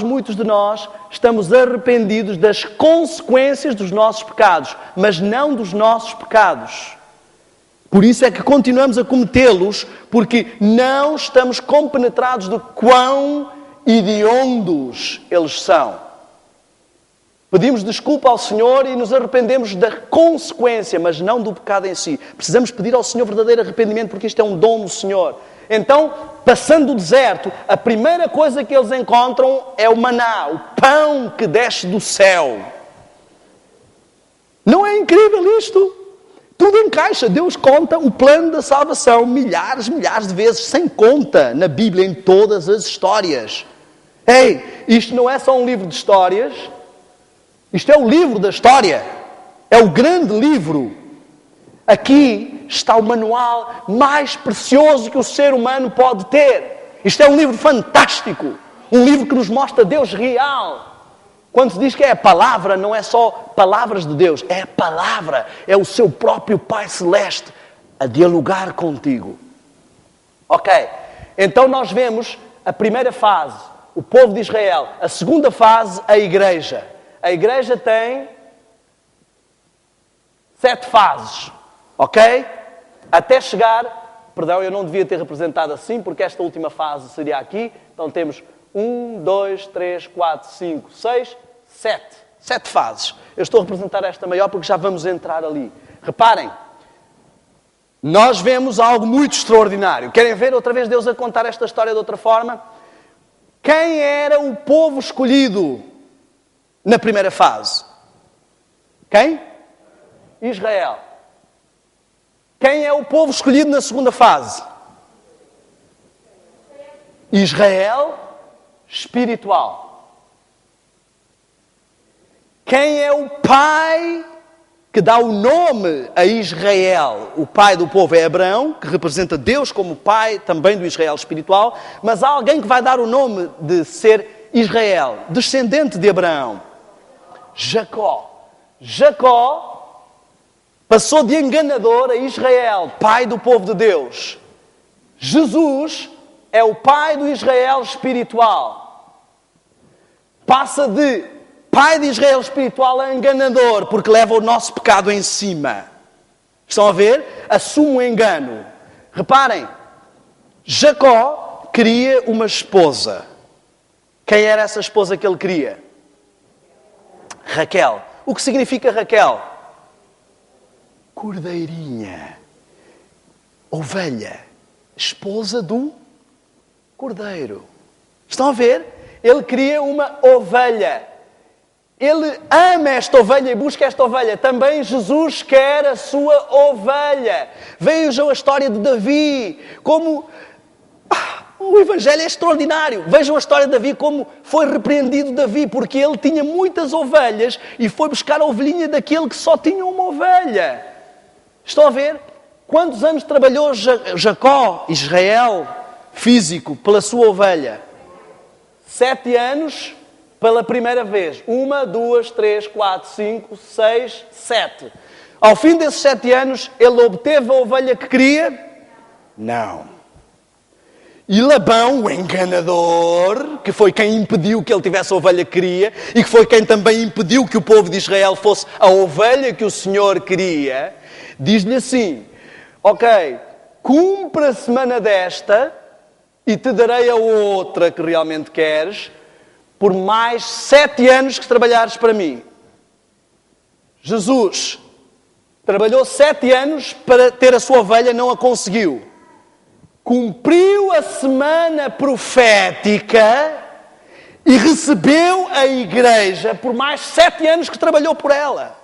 Muitos de nós, estamos arrependidos das consequências dos nossos pecados, mas não dos nossos pecados. Por isso é que continuamos a cometê-los, porque não estamos compenetrados de quão hediondos eles são. Pedimos desculpa ao Senhor e nos arrependemos da consequência, mas não do pecado em si. Precisamos pedir ao Senhor verdadeiro arrependimento, porque isto é um dom do Senhor. Então, passando o deserto, a primeira coisa que eles encontram é o maná, o pão que desce do céu. Não é incrível isto? Tudo encaixa. Deus conta o plano da salvação milhares de vezes, sem conta, na Bíblia, em todas as histórias. Ei, isto não é só um livro de histórias. Isto é o livro da história. É o grande livro. Aqui está o manual mais precioso que o ser humano pode ter. Isto é um livro fantástico. Um livro que nos mostra Deus real. Quando se diz que é a palavra, não é só palavras de Deus. É a palavra. É o seu próprio Pai Celeste a dialogar contigo. Ok. Então nós vemos a primeira fase, o povo de Israel. A segunda fase, a igreja. A igreja tem 7 fases. Ok? Até chegar... Perdão, eu não devia ter representado assim, porque esta última fase seria aqui. Então temos 1, 2, 3, 4, 5, 6, 7. 7 fases. Eu estou a representar esta maior porque já vamos entrar ali. Reparem, nós vemos algo muito extraordinário. Querem ver outra vez Deus a contar esta história de outra forma? Quem era o povo escolhido na primeira fase? Quem? Israel. Quem é o povo escolhido na segunda fase? Israel espiritual. Quem é o pai que dá o nome a Israel? O pai do povo é Abraão, que representa Deus como pai também do Israel espiritual, mas há alguém que vai dar o nome de ser Israel, descendente de Abraão. Jacó. Jacó passou de enganador a Israel, pai do povo de Deus. Jesus é o pai do Israel espiritual. Passa de pai de Israel espiritual a enganador, porque leva o nosso pecado em cima. Estão a ver? Assume o engano. Reparem, Jacó queria uma esposa. Quem era essa esposa que ele queria? Raquel. O que significa Raquel? Cordeirinha. Ovelha. Esposa do cordeiro. Estão a ver? Ele queria uma ovelha. Ele ama esta ovelha e busca esta ovelha. Também Jesus quer a sua ovelha. Vejam a história de Davi. Como... o Evangelho é extraordinário. Vejam a história de Davi, como foi repreendido Davi, porque ele tinha muitas ovelhas e foi buscar a ovelhinha daquele que só tinha uma ovelha. Estão a ver? Quantos anos trabalhou Jacó, Israel, físico, pela sua ovelha? 7 anos pela primeira vez. 1, 2, 3, 4, 5, 6, 7. Ao fim desses 7 anos, ele obteve a ovelha que queria? Não. E Labão, o enganador, que foi quem impediu que ele tivesse a ovelha que queria, e que foi quem também impediu que o povo de Israel fosse a ovelha que o Senhor queria, diz-lhe assim: ok, cumpre a semana desta e te darei a outra que realmente queres, por mais 7 anos que trabalhares para mim. Jesus trabalhou 7 anos para ter a sua ovelha, não a conseguiu. Cumpriu a semana profética e recebeu a igreja por mais 7 anos que trabalhou por ela.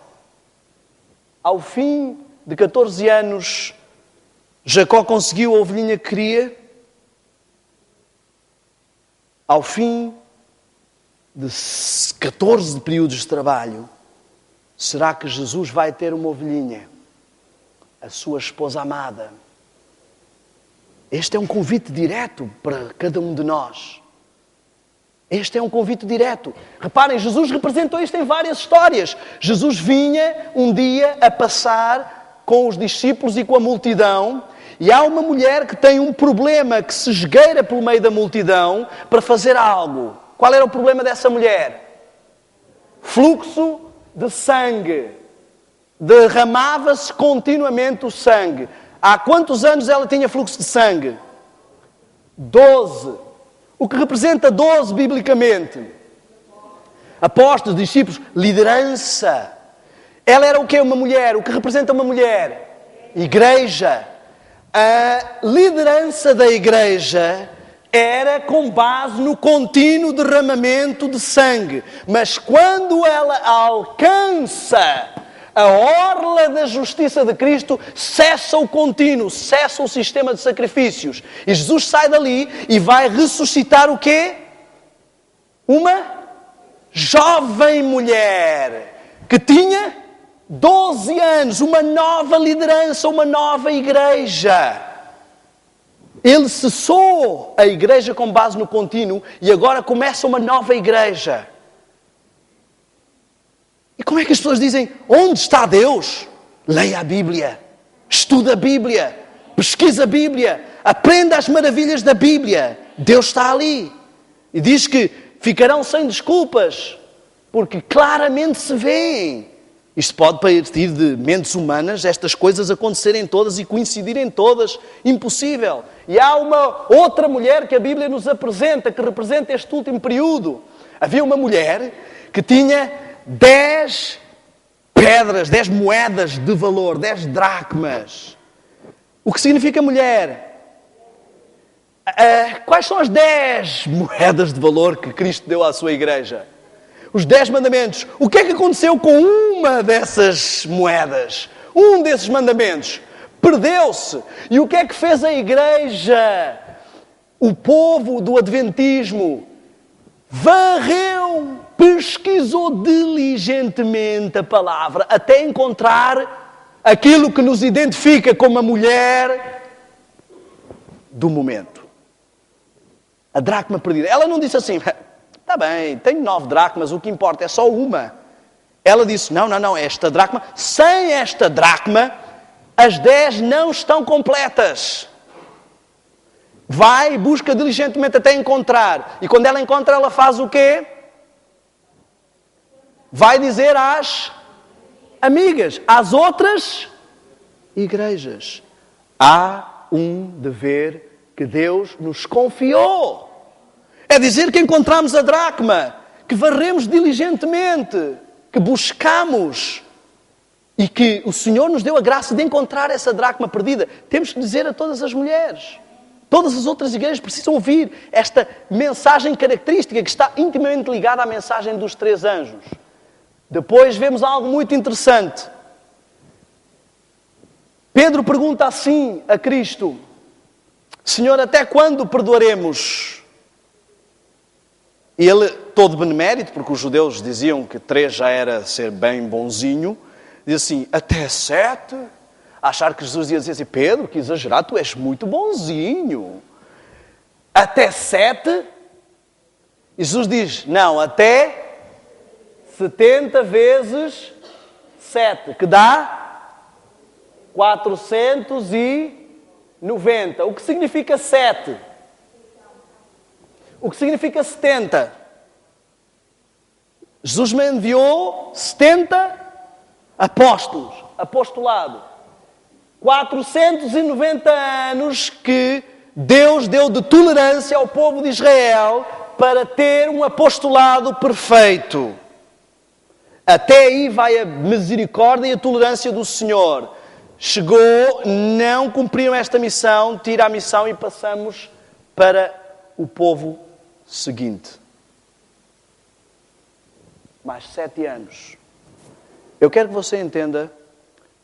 Ao fim de 14 anos, Jacó conseguiu a ovelhinha que queria. Ao fim de 14 períodos de trabalho, será que Jesus vai ter uma ovelhinha? A sua esposa amada. Este é um convite direto para cada um de nós. Este é um convite direto. Reparem, Jesus representou isto em várias histórias. Jesus vinha um dia a passar com os discípulos e com a multidão, e há uma mulher que tem um problema, que se esgueira pelo meio da multidão para fazer algo. Qual era o problema dessa mulher? Fluxo de sangue. Derramava-se continuamente o sangue. Há quantos anos ela tinha fluxo de sangue? 12. O que representa 12 biblicamente? Apóstolos, discípulos, liderança. Ela era o quê? Uma mulher. O que representa uma mulher? Igreja. A liderança da igreja era com base no contínuo derramamento de sangue. Mas quando ela alcança a orla da justiça de Cristo, cessa o contínuo, cessa o sistema de sacrifícios. E Jesus sai dali e vai ressuscitar o quê? Uma jovem mulher que tinha 12 anos, uma nova liderança, uma nova igreja. Ele cessou a igreja com base no contínuo e agora começa uma nova igreja. E como é que as pessoas dizem, onde está Deus? Leia a Bíblia, estuda a Bíblia, pesquisa a Bíblia, aprenda as maravilhas da Bíblia. Deus está ali. E diz que ficarão sem desculpas, porque claramente se vêem. Isto pode partir de mentes humanas, estas coisas acontecerem todas e coincidirem todas. Impossível. E há uma outra mulher que a Bíblia nos apresenta, que representa este último período. Havia uma mulher que tinha 10 pedras, 10 moedas de valor, 10 dracmas. O que significa mulher? Quais são as 10 moedas de valor que Cristo deu à sua igreja? Os 10 mandamentos. O que é que aconteceu com uma dessas moedas? Um desses mandamentos perdeu-se. E o que é que fez a igreja? O povo do adventismo varreu, pesquisou diligentemente a palavra até encontrar aquilo que nos identifica como a mulher do momento. A dracma perdida. Ela não disse assim, está bem, tenho 9 dracmas, o que importa é só uma. Ela disse, não, esta dracma, sem esta dracma, as 10 não estão completas. Vai e busca diligentemente até encontrar. E quando ela encontra, ela faz o quê? Vai dizer às amigas, às outras igrejas. Há um dever que Deus nos confiou. É dizer que encontramos a dracma, que varremos diligentemente, que buscamos e que o Senhor nos deu a graça de encontrar essa dracma perdida. Temos que dizer a todas as mulheres. Todas as outras igrejas precisam ouvir esta mensagem característica que está intimamente ligada à mensagem dos 3 anjos. Depois vemos algo muito interessante. Pedro pergunta assim a Cristo, Senhor, até quando perdoaremos? E ele, todo benemérito, porque os judeus diziam que 3 já era ser bem bonzinho, diz assim, até 7? Achar que Jesus ia dizer assim, Pedro, que exagerado, tu és muito bonzinho. Até 7? E Jesus diz, não, até 70 vezes 7, que dá 490. O que significa 7? O que significa 70? Jesus me enviou 70 apóstolos, apostolado. 490 anos que Deus deu de tolerância ao povo de Israel para ter um apostolado perfeito. Até aí vai a misericórdia e a tolerância do Senhor. Chegou, não cumpriram esta missão, tira a missão e passamos para o povo seguinte. Mais 7 anos. Eu quero que você entenda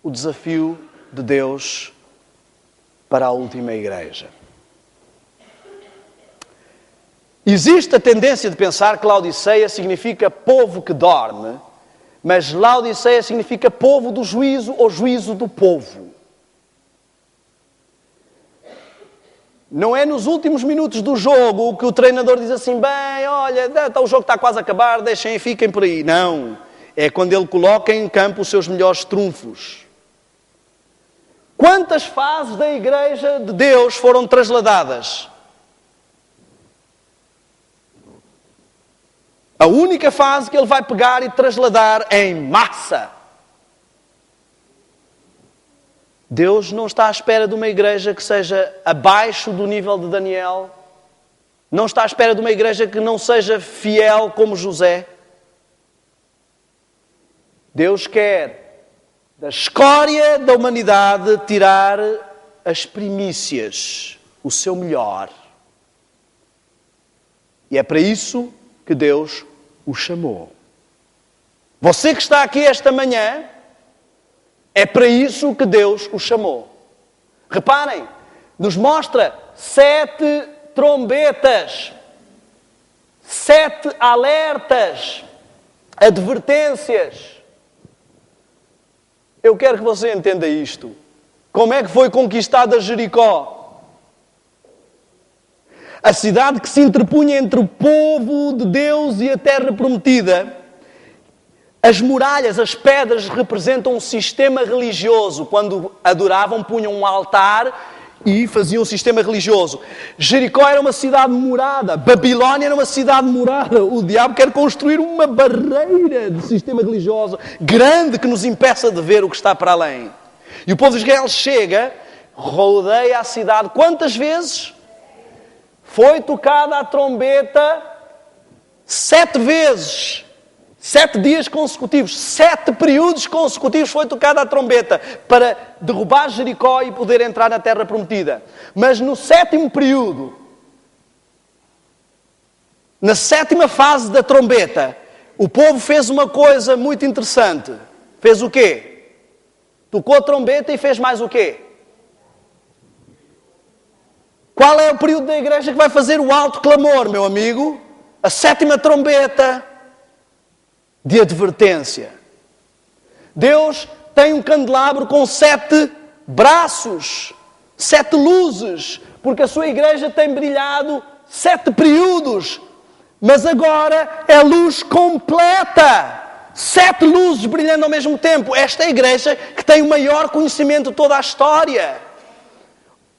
o desafio de Deus para a última igreja. Existe a tendência de pensar que Laodiceia significa povo que dorme, mas Laodiceia significa povo do juízo ou juízo do povo. Não é nos últimos minutos do jogo que o treinador diz assim, bem, olha, o jogo está quase a acabar, deixem e fiquem por aí. Não. É quando ele coloca em campo os seus melhores trunfos. Quantas fases da Igreja de Deus foram trasladadas? A única fase que ele vai pegar e trasladar em massa. Deus não está à espera de uma igreja que seja abaixo do nível de Daniel. Não está à espera de uma igreja que não seja fiel como José. Deus quer, da escória da humanidade, tirar as primícias, o seu melhor. E é para isso que Deus o chamou. Você que está aqui esta manhã, é para isso que Deus o chamou. Reparem, nos mostra 7 trombetas, 7 alertas, advertências. Eu quero que você entenda isto. Como é que foi conquistada Jericó? A cidade que se interpunha entre o povo de Deus e a terra prometida. As muralhas, as pedras representam um sistema religioso. Quando adoravam, punham um altar e faziam um sistema religioso. Jericó era uma cidade murada. Babilónia era uma cidade murada. O diabo quer construir uma barreira de sistema religioso grande que nos impeça de ver o que está para além. E o povo de Israel chega, rodeia a cidade. Quantas vezes? Foi tocada a trombeta 7 vezes. 7 dias consecutivos, 7 períodos consecutivos foi tocada a trombeta para derrubar Jericó e poder entrar na terra prometida. Mas no 7º período, na 7ª fase da trombeta, o povo fez uma coisa muito interessante. Fez o quê? Tocou a trombeta e fez mais o quê? Qual é o período da igreja que vai fazer o alto clamor, meu amigo? A 7ª trombeta de advertência. Deus tem um candelabro com 7 braços, 7 luzes, porque a sua igreja tem brilhado 7 períodos, mas agora é luz completa. 7 luzes brilhando ao mesmo tempo. Esta é a igreja que tem o maior conhecimento de toda a história.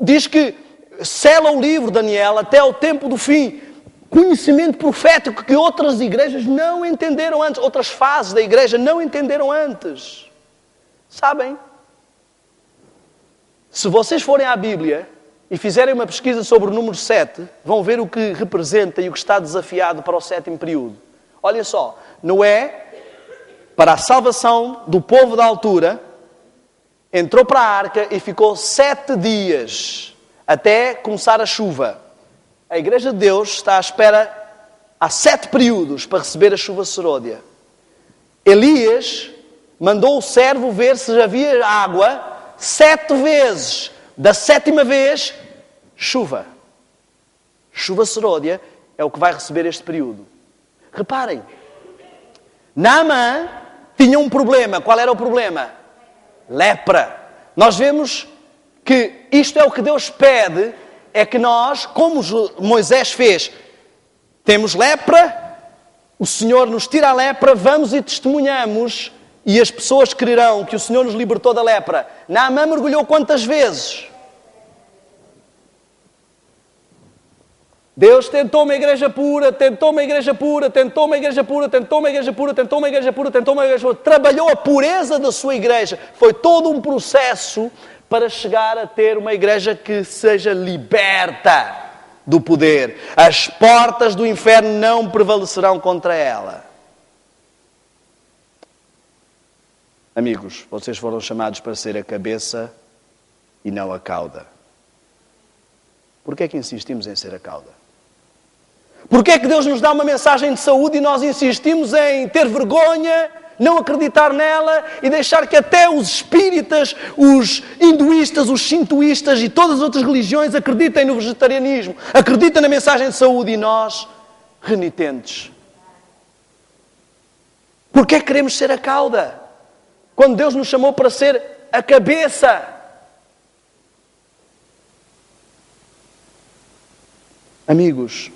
Diz que sela o livro, Daniel, até ao tempo do fim. Conhecimento profético que outras igrejas não entenderam antes. Outras fases da igreja não entenderam antes. Sabem? Se vocês forem à Bíblia e fizerem uma pesquisa sobre o número 7, vão ver o que representa e o que está desafiado para o 7º período. Olhem só. Noé, para a salvação do povo da altura, entrou para a arca e ficou 7 dias até começar a chuva. A Igreja de Deus está à espera há 7 períodos para receber a chuva serôdia. Elias mandou o servo ver se havia água 7 vezes. Da 7ª vez, chuva. Chuva serôdia é o que vai receber este período. Reparem, Naamã tinha um problema. Qual era o problema? Lepra. Nós vemos que isto é o que Deus pede. É que nós, como Moisés fez, Temos lepra, o Senhor nos tira a lepra, vamos e testemunhamos, e as pessoas crerão que o Senhor nos libertou da lepra. Naamã mergulhou quantas vezes? Deus tentou uma igreja pura, tentou uma igreja pura, tentou uma igreja pura, tentou uma igreja pura, tentou uma igreja pura, tentou uma igreja pura. Trabalhou a pureza da sua igreja. Foi todo um processo para chegar a ter uma igreja que seja liberta do poder. As portas do inferno não prevalecerão contra ela. Amigos, vocês foram chamados para ser a cabeça e não a cauda. Por que é que insistimos em ser a cauda? Por que é que Deus nos dá uma mensagem de saúde e nós insistimos em ter vergonha, não acreditar nela e deixar que até os espíritas, os hinduístas, os shintoístas e todas as outras religiões acreditem no vegetarianismo, acreditem na mensagem de saúde e nós, renitentes? Por que é que queremos ser a cauda? Quando Deus nos chamou para ser a cabeça. Amigos,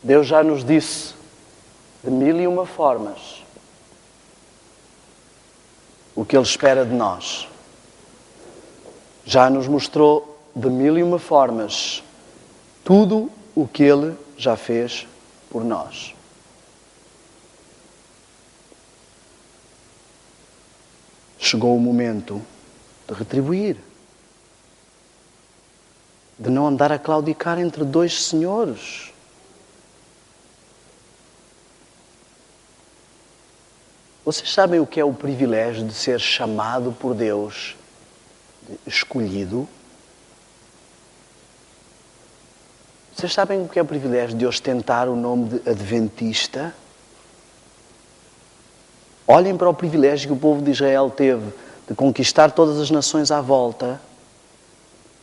Deus já nos disse de 1001 formas o que Ele espera de nós. Já nos mostrou de 1001 formas tudo o que Ele já fez por nós. Chegou o momento de retribuir, de não andar a claudicar entre dois senhores. Vocês sabem o que é o privilégio de ser chamado por Deus, escolhido? Vocês sabem o que é o privilégio de ostentar o nome de Adventista? Olhem para o privilégio que o povo de Israel teve de conquistar todas as nações à volta,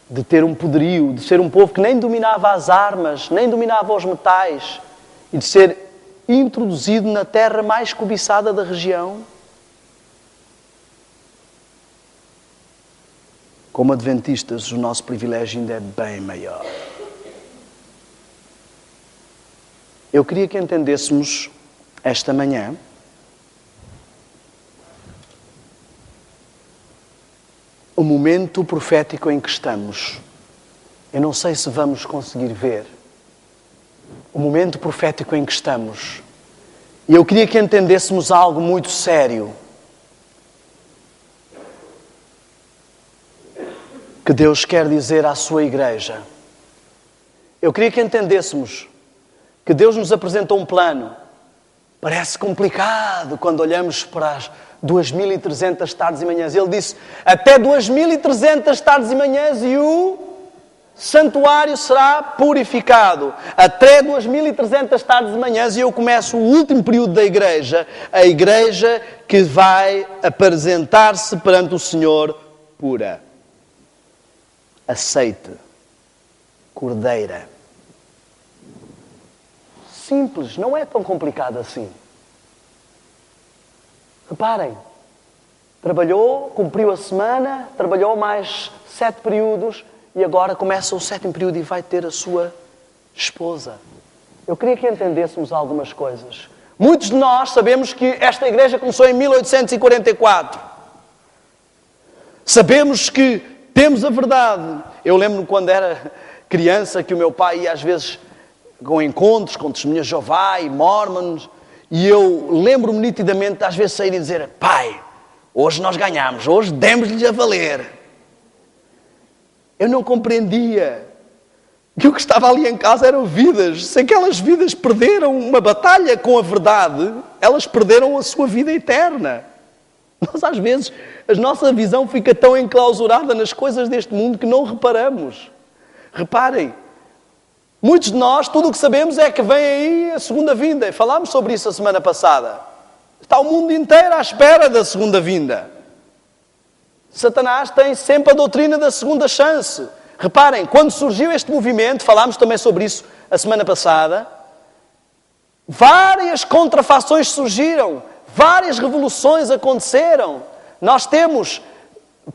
de ter um poderio, de ser um povo que nem dominava as armas, nem dominava os metais, e de ser introduzido na terra mais cobiçada da região. Como adventistas, o nosso privilégio ainda é bem maior. Eu queria que entendêssemos esta manhã o momento profético em que estamos. Eu não sei se vamos conseguir ver o momento profético em que estamos. E eu queria que entendêssemos algo muito sério. Que Deus quer dizer à sua igreja. Eu queria que entendêssemos que Deus nos apresentou um plano. Parece complicado quando olhamos para as 2300 tardes e manhãs. Ele disse, até 2300 tardes e manhãs e o santuário será purificado. Até 2300 tardes e manhãs e eu começo o último período da igreja. A igreja que vai apresentar-se perante o Senhor pura. Aceite. Cordeira. Simples, não é tão complicado assim. Reparem, trabalhou, cumpriu a semana, trabalhou mais 7 períodos e agora começa o 7º período e vai ter a sua esposa. Eu queria que entendêssemos algumas coisas. Muitos de nós sabemos que esta igreja começou em 1844. Sabemos que temos a verdade. Eu lembro-me quando era criança que o meu pai ia às vezes com encontros com testemunhas de Jeová e Mormons, e eu lembro-me nitidamente de às vezes sair e dizer, pai, hoje nós ganhamos, hoje demos-lhes a valer. Eu não compreendia que o que estava ali em casa eram vidas. Se aquelas vidas perderam uma batalha com a verdade, elas perderam a sua vida eterna. Nós às vezes, a nossa visão fica tão enclausurada nas coisas deste mundo que não reparamos. Reparem, muitos de nós, tudo o que sabemos é que vem aí a segunda vinda. E falámos sobre isso a semana passada. Está o mundo inteiro à espera da segunda vinda. Satanás tem sempre a doutrina da segunda chance. Reparem, quando surgiu este movimento, falámos também sobre isso a semana passada, várias contrafações surgiram, várias revoluções aconteceram. Nós temos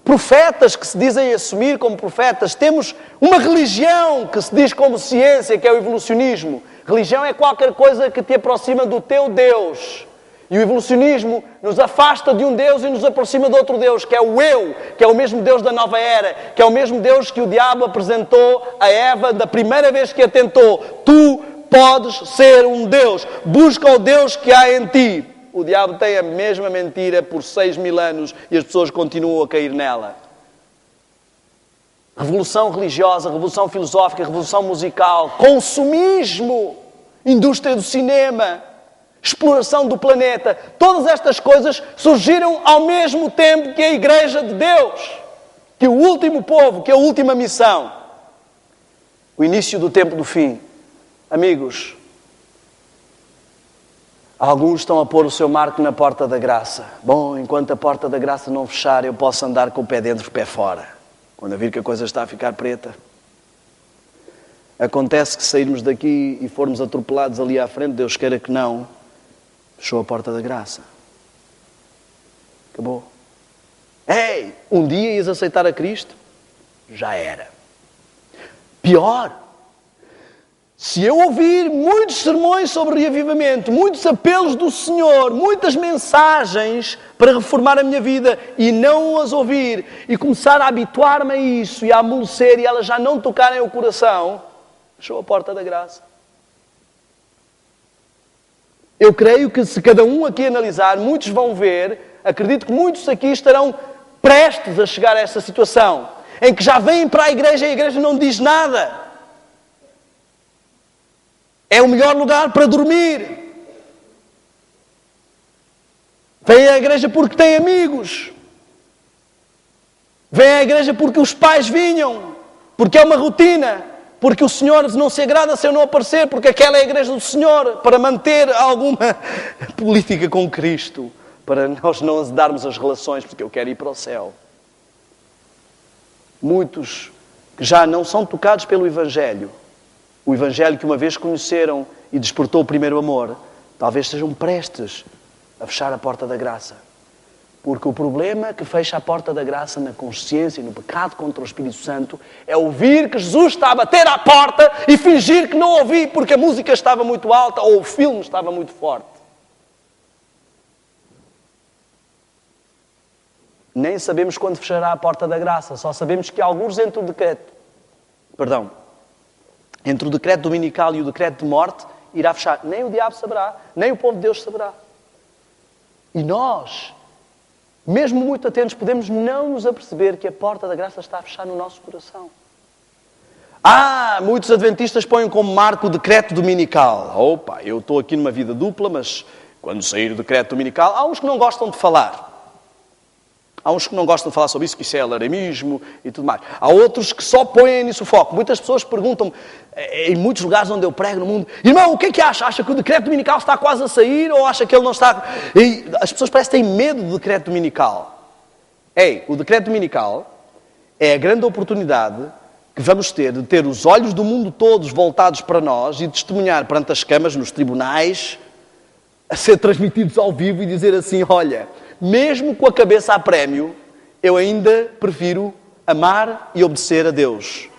profetas que se dizem assumir como profetas, temos uma religião que se diz como ciência, que é o evolucionismo. Religião é qualquer coisa que te aproxima do teu Deus. E o evolucionismo nos afasta de um Deus e nos aproxima de outro Deus, que é o eu, que é o mesmo Deus da nova era, que é o mesmo Deus que o diabo apresentou a Eva da primeira vez que a tentou. Tu podes ser um Deus. Busca o Deus que há em ti. O diabo tem a mesma mentira por 6.000 anos e as pessoas continuam a cair nela. Revolução religiosa, revolução filosófica, revolução musical, consumismo, indústria do cinema, exploração do planeta. Todas estas coisas surgiram ao mesmo tempo que a Igreja de Deus, que o último povo, que a última missão. O início do tempo do fim. Amigos, alguns estão a pôr o seu marco na porta da graça. Bom, enquanto a porta da graça não fechar, eu posso andar com o pé dentro e o pé fora. Quando eu vir que a coisa está a ficar preta. Acontece que sairmos daqui e formos atropelados ali à frente, Deus queira que não, fechou a porta da graça. Acabou. Ei, um dia ias aceitar a Cristo? Já era. Pior. Se eu ouvir muitos sermões sobre reavivamento, muitos apelos do Senhor, muitas mensagens para reformar a minha vida e não as ouvir e começar a habituar-me a isso e a amolecer e elas já não tocarem o coração, fechou a porta da graça. Eu creio que se cada um aqui analisar, muitos vão ver, acredito que muitos aqui estarão prestes a chegar a essa situação, em que já vêm para a igreja e a igreja não diz nada. É o melhor lugar para dormir. Vem à igreja porque tem amigos. Vem à igreja porque os pais vinham. Porque é uma rotina. Porque o Senhor não se agrada se eu não aparecer. Porque aquela é a igreja do Senhor. Para manter alguma política com Cristo. Para nós não azedarmos as relações. Porque eu quero ir para o céu. Muitos que já não são tocados pelo Evangelho. O Evangelho que uma vez conheceram e despertou o primeiro amor, talvez estejam prestes a fechar a porta da graça. Porque o problema que fecha a porta da graça na consciência e no pecado contra o Espírito Santo é ouvir que Jesus está a bater à porta e fingir que não ouvi porque a música estava muito alta ou o filme estava muito forte. Nem sabemos quando fechará a porta da graça, só sabemos que alguns entre o decreto dominical e o decreto de morte, irá fechar. Nem o diabo saberá, nem o povo de Deus saberá. E nós, mesmo muito atentos, podemos não nos aperceber que a porta da graça está a fechar no nosso coração. Muitos adventistas põem como marco o decreto dominical. Opa, eu estou aqui numa vida dupla, mas quando sair o decreto dominical, há uns que não gostam de falar. Há uns que não gostam de falar sobre isso, que isso é alarmismo e tudo mais. Há outros que só põem nisso o foco. Muitas pessoas perguntam-me, em muitos lugares onde eu prego no mundo, irmão, o que é que acha? Acha que o decreto dominical está quase a sair ou acha que ele não está... E as pessoas parecem que têm medo do decreto dominical. O decreto dominical é a grande oportunidade que vamos ter de ter os olhos do mundo todos voltados para nós e testemunhar perante as câmaras, nos tribunais, a ser transmitidos ao vivo e dizer assim, olha... Mesmo com a cabeça a prémio, eu ainda prefiro amar e obedecer a Deus.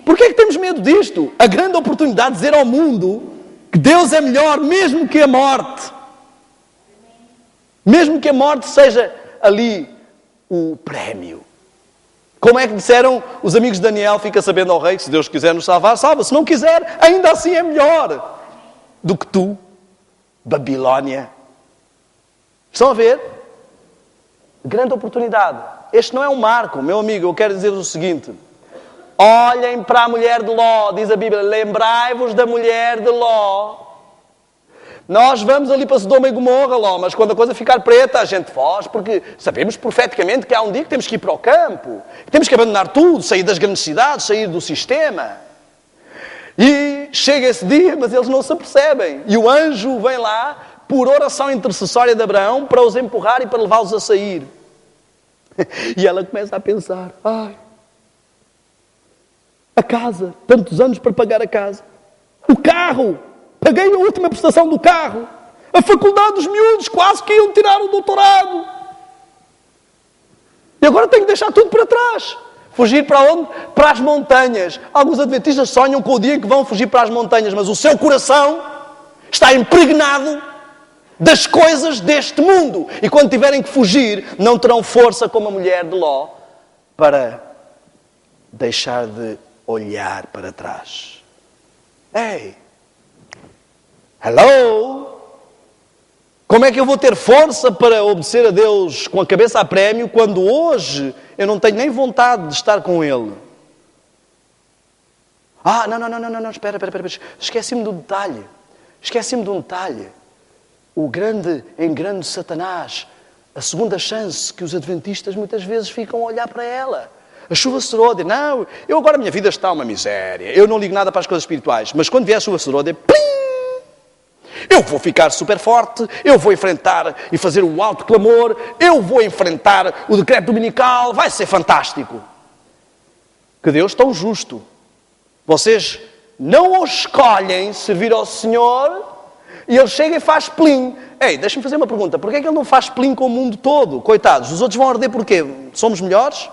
Porquê é que temos medo disto? A grande oportunidade de dizer ao mundo que Deus é melhor mesmo que a morte. Mesmo que a morte seja ali o prémio. Como é que disseram os amigos de Daniel, fica sabendo ao rei, que se Deus quiser nos salvar, salva. Se não quiser, ainda assim é melhor do que tu, Babilónia. Estão a ver? Grande oportunidade. Este não é um marco, meu amigo. Eu quero dizer-vos o seguinte. Olhem para a mulher de Ló. Diz a Bíblia, lembrai-vos da mulher de Ló. Nós vamos ali para Sodoma e Gomorra, Ló, mas quando a coisa ficar preta, a gente foge, porque sabemos profeticamente que há um dia que temos que ir para o campo. Que temos que abandonar tudo, sair das grandes cidades, sair do sistema. E chega esse dia, mas eles não se apercebem. E o anjo vem lá, por oração intercessória de Abraão, para os empurrar e para levá-los a sair. E ela começa a pensar, A casa, tantos anos para pagar a casa. O carro, paguei a última prestação do carro. A faculdade dos miúdos, quase que iam tirar o doutorado. E agora tenho que deixar tudo para trás. Fugir para onde? Para as montanhas. Alguns adventistas sonham com o dia em que vão fugir para as montanhas, mas o seu coração está impregnado das coisas deste mundo. E quando tiverem que fugir, não terão força como a mulher de Ló para deixar de olhar para trás. Ei! Hello! Como é que eu vou ter força para obedecer a Deus com a cabeça a prémio quando hoje eu não tenho nem vontade de estar com Ele? Não, espera. Esqueci-me de um detalhe. O grande engano de Satanás, a segunda chance que os adventistas muitas vezes ficam a olhar para ela. A chuva seródia. Não, eu agora a minha vida está uma miséria. Eu não ligo nada para as coisas espirituais. Mas quando vier a chuva seródia, plim! Eu vou ficar super forte, eu vou enfrentar e fazer o alto clamor, eu vou enfrentar o decreto dominical, vai ser fantástico. Que Deus tão justo. Vocês não o escolhem servir ao Senhor e Ele chega e faz plim. Ei, deixa-me fazer uma pergunta. Porquê é que Ele não faz plim com o mundo todo? Coitados, os outros vão arder porquê? Somos melhores?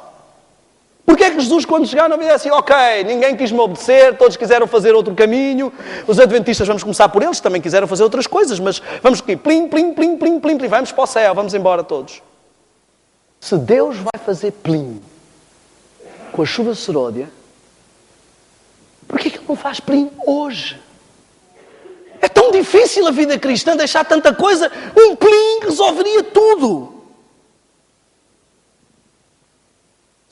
Porquê é que Jesus, quando chegar na vida, é assim, ok, ninguém quis me obedecer, todos quiseram fazer outro caminho, os adventistas, vamos começar por eles, também quiseram fazer outras coisas, mas vamos aqui, plim, vamos para o céu, vamos embora todos. Se Deus vai fazer plim com a chuva seródia, porquê é que Ele não faz plim hoje? É tão difícil a vida cristã, deixar tanta coisa, um plim resolveria tudo.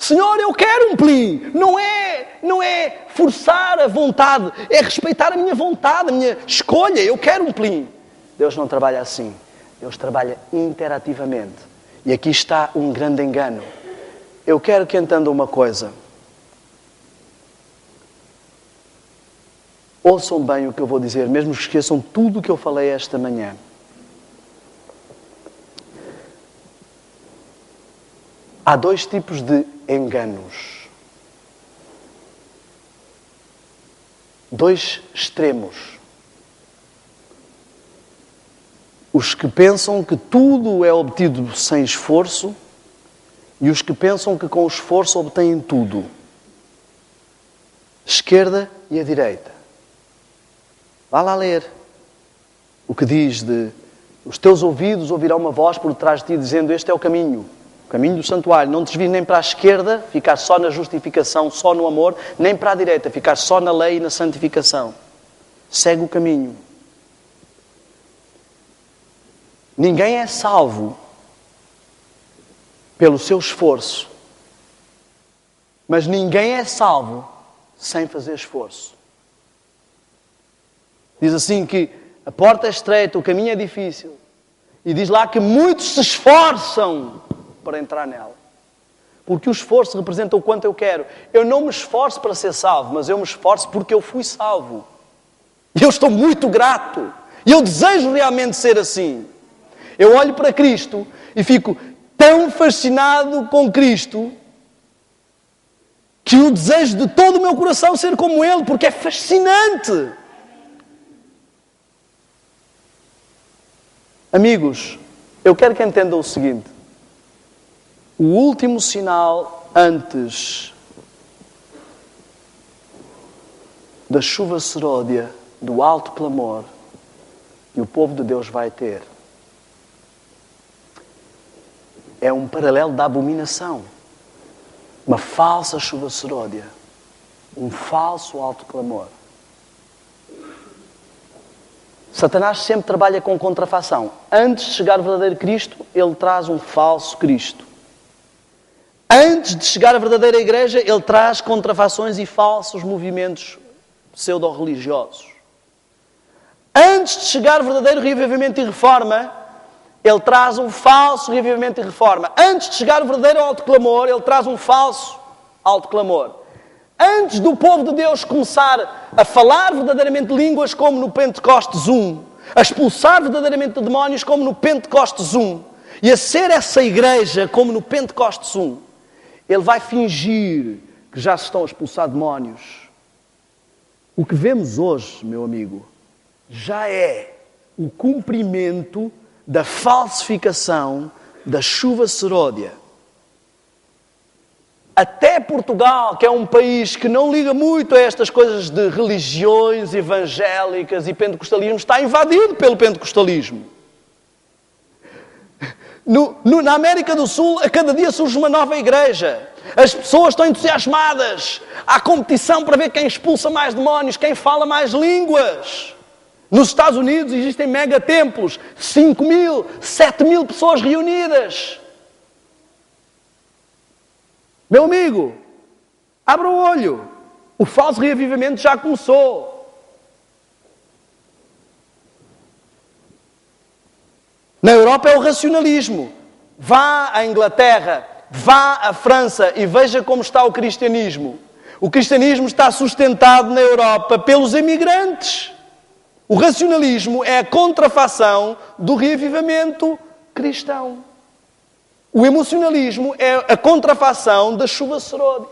Senhor, eu quero um plim. Não é forçar a vontade, é respeitar a minha vontade, a minha escolha. Eu quero um plim. Deus não trabalha assim. Deus trabalha interativamente. E aqui está um grande engano. Eu quero que entendam uma coisa. Ouçam bem o que eu vou dizer, mesmo que esqueçam tudo o que eu falei esta manhã. Há dois tipos de enganos. Dois extremos. Os que pensam que tudo é obtido sem esforço e os que pensam que com esforço obtêm tudo. Esquerda e a direita. Vá lá ler o que diz de os teus ouvidos ouvirão uma voz por trás de ti dizendo este é o caminho do santuário. Não desvies nem para a esquerda, ficar só na justificação, só no amor, nem para a direita, ficar só na lei e na santificação. Segue o caminho. Ninguém é salvo pelo seu esforço, mas ninguém é salvo sem fazer esforço. Diz assim que a porta é estreita, o caminho é difícil. E diz lá que muitos se esforçam para entrar nela. Porque o esforço representa o quanto eu quero. Eu não me esforço para ser salvo, mas eu me esforço porque eu fui salvo. E eu estou muito grato. E eu desejo realmente ser assim. Eu olho para Cristo e fico tão fascinado com Cristo que o desejo de todo o meu coração ser como Ele, porque é fascinante. Amigos, eu quero que entendam o seguinte. O último sinal antes da chuva seródia, do alto clamor que o povo de Deus vai ter, é um paralelo da abominação. Uma falsa chuva seródia. Um falso alto clamor. Satanás sempre trabalha com contrafação. Antes de chegar o verdadeiro Cristo, ele traz um falso Cristo. Antes de chegar a verdadeira igreja, ele traz contrafações e falsos movimentos pseudo-religiosos. Antes de chegar o verdadeiro reavivamento e reforma, ele traz um falso reavivamento e reforma. Antes de chegar o verdadeiro alto clamor, ele traz um falso alto clamor. Antes do povo de Deus começar a falar verdadeiramente línguas como no Pentecostes 1, a expulsar verdadeiramente demónios como no Pentecostes 1, e a ser essa igreja como no Pentecostes 1, ele vai fingir que já se estão a expulsar demónios. O que vemos hoje, meu amigo, já é o cumprimento da falsificação da chuva seródia. Até Portugal, que é um país que não liga muito a estas coisas de religiões evangélicas e pentecostalismo, está invadido pelo pentecostalismo. Na América do Sul, a cada dia surge uma nova igreja. As pessoas estão entusiasmadas. Há competição para ver quem expulsa mais demónios, quem fala mais línguas. Nos Estados Unidos existem megatemplos, 5.000, 7.000 pessoas reunidas. Meu amigo, abra o olho. O falso reavivamento já começou. Na Europa é o racionalismo. Vá à Inglaterra, vá à França e veja como está o cristianismo. O cristianismo está sustentado na Europa pelos imigrantes. O racionalismo é a contrafação do reavivamento cristão. O emocionalismo é a contrafação da chuva seródia.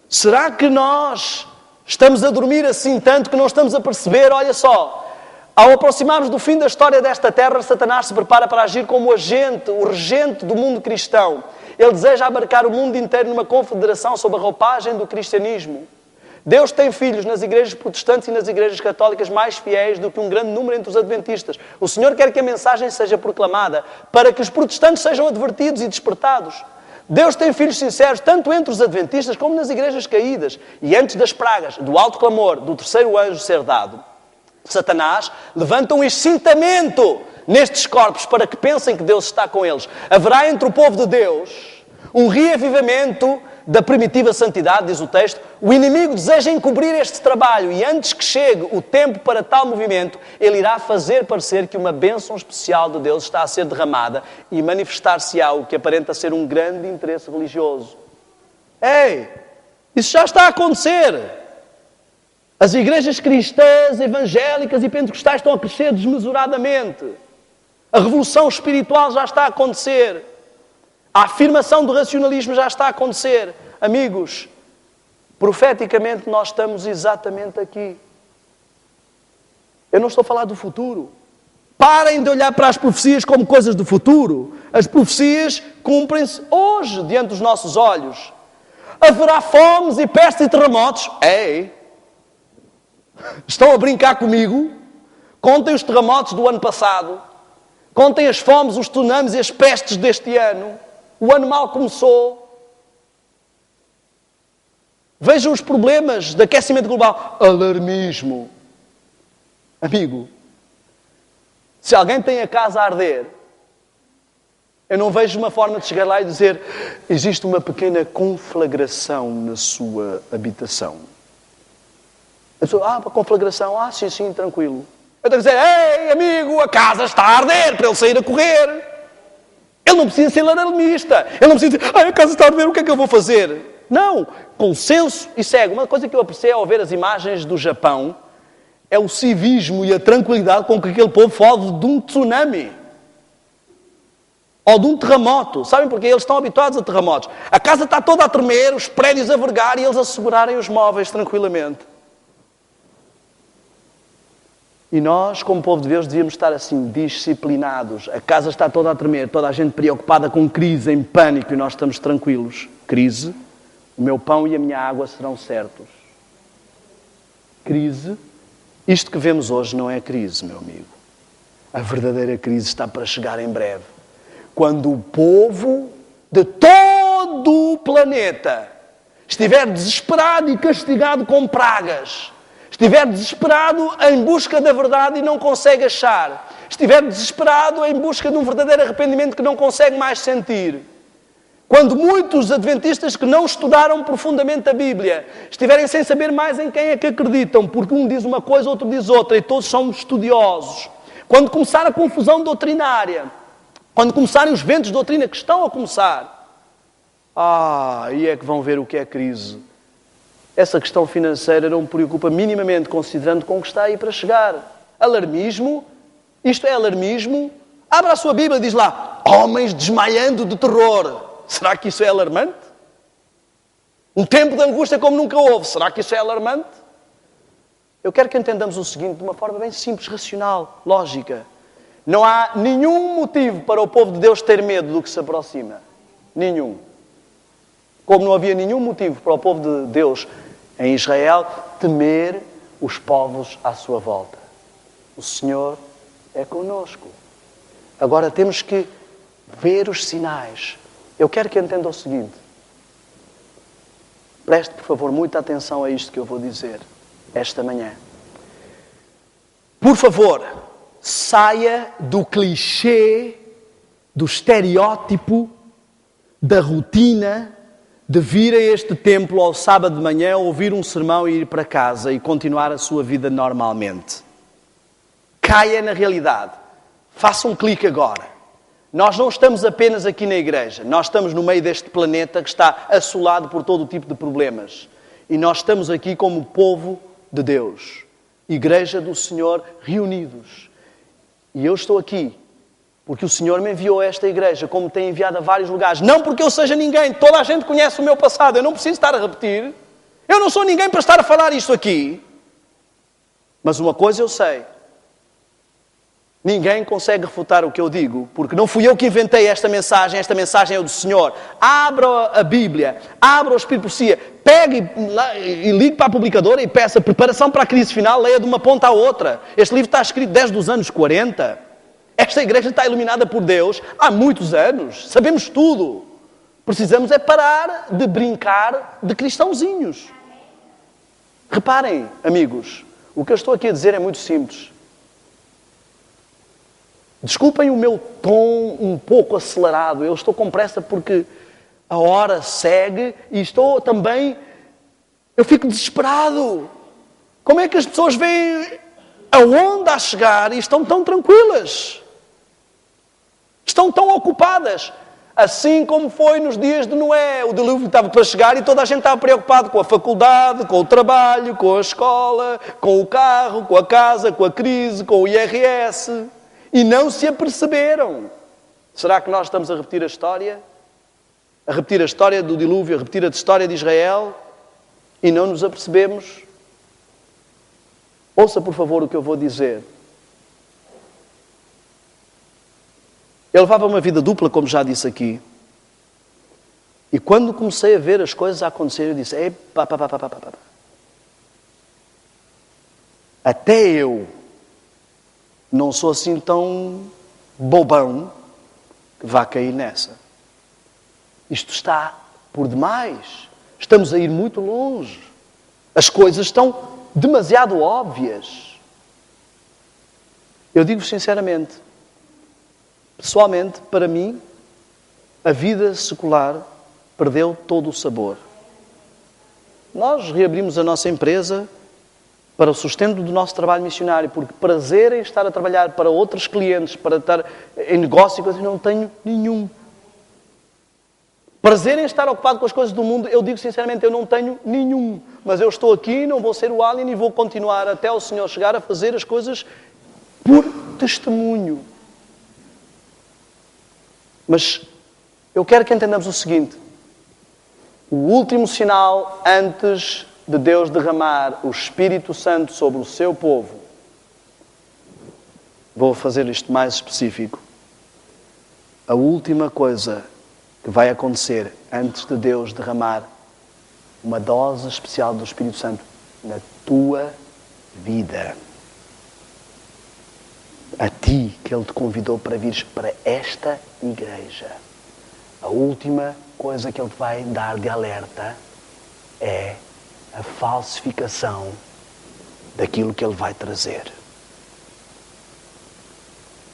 Será que nós estamos a dormir assim tanto que não estamos a perceber? Olha só, ao aproximarmos do fim da história desta terra, Satanás se prepara para agir como agente, o regente do mundo cristão. Ele deseja abarcar o mundo inteiro numa confederação sob a roupagem do cristianismo. Deus tem filhos nas igrejas protestantes e nas igrejas católicas mais fiéis do que um grande número entre os adventistas. O Senhor quer que a mensagem seja proclamada para que os protestantes sejam advertidos e despertados. Deus tem filhos sinceros tanto entre os adventistas como nas igrejas caídas. E antes das pragas, do alto clamor, do terceiro anjo ser dado, Satanás levanta um excitamento nestes corpos para que pensem que Deus está com eles. Haverá entre o povo de Deus um reavivamento da primitiva santidade, diz o texto. O inimigo deseja encobrir este trabalho e antes que chegue o tempo para tal movimento, ele irá fazer parecer que uma bênção especial de Deus está a ser derramada e manifestar-se-á o que aparenta ser um grande interesse religioso. Ei, isso já está a acontecer. As igrejas cristãs, evangélicas e pentecostais estão a crescer desmesuradamente. A revolução espiritual já está a acontecer. A afirmação do racionalismo já está a acontecer. Amigos, profeticamente nós estamos exatamente aqui. Eu não estou a falar do futuro. Parem de olhar para as profecias como coisas do futuro. As profecias cumprem-se hoje, diante dos nossos olhos. Haverá fomes e pestes e terremotos? Ei! Estão a brincar comigo? Contem os terremotos do ano passado. Contem as fomes, os tsunamis e as pestes deste ano. O ano mal começou. Vejam os problemas de aquecimento global. Alarmismo. Amigo, se alguém tem a casa a arder, eu não vejo uma forma de chegar lá e dizer existe uma pequena conflagração na sua habitação. A pessoa, conflagração, sim, tranquilo. Eu tenho que dizer, ei, amigo, a casa está a arder, para ele sair a correr. Ele não precisa ser alarmista. Ele não precisa dizer, a casa está a arder, o que é que eu vou fazer? Não, consenso e segue. Uma coisa que eu apreciei ao ver as imagens do Japão é o civismo e a tranquilidade com que aquele povo foge de um tsunami. Ou de um terremoto. Sabem porquê? Eles estão habituados a terremotos. A casa está toda a tremer, os prédios a vergar e eles a segurarem os móveis tranquilamente. E nós, como povo de Deus, devíamos estar assim, disciplinados. A casa está toda a tremer, toda a gente preocupada com crise, em pânico, e nós estamos tranquilos. Crise, o meu pão e a minha água serão certos. Crise, isto que vemos hoje não é crise, meu amigo. A verdadeira crise está para chegar em breve. Quando o povo de todo o planeta estiver desesperado e castigado com pragas, estiver desesperado em busca da verdade e não consegue achar, estiver desesperado em busca de um verdadeiro arrependimento que não consegue mais sentir, quando muitos adventistas que não estudaram profundamente a Bíblia estiverem sem saber mais em quem é que acreditam, porque um diz uma coisa, outro diz outra, e todos são estudiosos, quando começar a confusão doutrinária, quando começarem os ventos de doutrina que estão a começar, aí é que vão ver o que é crise. Essa questão financeira não me preocupa minimamente, considerando com o que está aí para chegar. Alarmismo? Isto é alarmismo? Abra a sua Bíblia e diz lá, homens desmaiando de terror. Será que isso é alarmante? Um tempo de angústia como nunca houve. Será que isso é alarmante? Eu quero que entendamos o seguinte de uma forma bem simples, racional, lógica. Não há nenhum motivo para o povo de Deus ter medo do que se aproxima. Nenhum. Como não havia nenhum motivo para o povo de Deus em Israel temer os povos à sua volta. O Senhor é conosco. Agora temos que ver os sinais. Eu quero que entenda o seguinte. Preste, por favor, muita atenção a isto que eu vou dizer esta manhã. Por favor, saia do clichê, do estereótipo, da rotina de vir a este templo ao sábado de manhã, ouvir um sermão e ir para casa e continuar a sua vida normalmente. Caia na realidade. Faça um clique agora. Nós não estamos apenas aqui na igreja. Nós estamos no meio deste planeta que está assolado por todo o tipo de problemas. E nós estamos aqui como povo de Deus. Igreja do Senhor reunidos. E eu estou aqui porque o Senhor me enviou a esta igreja, como tem enviado a vários lugares. Não porque eu seja ninguém. Toda a gente conhece o meu passado. Eu não preciso estar a repetir. Eu não sou ninguém para estar a falar isto aqui. Mas uma coisa eu sei. Ninguém consegue refutar o que eu digo, porque não fui eu que inventei esta mensagem é do Senhor. Abra a Bíblia, abra o Espírito de Profecia, pegue e ligue para a publicadora e peça preparação para a crise final, leia de uma ponta à outra. Este livro está escrito desde os anos 40. Esta igreja está iluminada por Deus há muitos anos, sabemos tudo. Precisamos é parar de brincar de cristãozinhos. Reparem, amigos, o que eu estou aqui a dizer é muito simples. Desculpem o meu tom um pouco acelerado. Eu estou com pressa porque a hora segue e estou também... Eu fico desesperado. Como é que as pessoas veem a onda a chegar e estão tão tranquilas? Estão tão ocupadas. Assim como foi nos dias de Noé. O dilúvio estava para chegar e toda a gente estava preocupada com a faculdade, com o trabalho, com a escola, com o carro, com a casa, com a crise, com o IRS... E não se aperceberam. Será que nós estamos a repetir a história? A repetir a história do dilúvio, a repetir a história de Israel? E não nos apercebemos? Ouça, por favor, o que eu vou dizer. Eu levava uma vida dupla, como já disse aqui. E quando comecei a ver as coisas a acontecer, eu disse, até eu não sou assim tão bobão que vá cair nessa. Isto está por demais. Estamos a ir muito longe. As coisas estão demasiado óbvias. Eu digo sinceramente, pessoalmente, para mim, a vida secular perdeu todo o sabor. Nós reabrimos a nossa empresa para o sustento do nosso trabalho missionário, porque prazer em estar a trabalhar para outros clientes, para estar em negócio, eu não tenho nenhum. Prazer em estar ocupado com as coisas do mundo, eu digo sinceramente, eu não tenho nenhum. Mas eu estou aqui, não vou ser o alien e vou continuar até o Senhor chegar a fazer as coisas por testemunho. Mas eu quero que entendamos o seguinte. O último sinal antes de Deus derramar o Espírito Santo sobre o seu povo. Vou fazer isto mais específico. A última coisa que vai acontecer antes de Deus derramar uma dose especial do Espírito Santo na tua vida. A ti, que Ele te convidou para vires para esta igreja. A última coisa que Ele te vai dar de alerta é a falsificação daquilo que Ele vai trazer.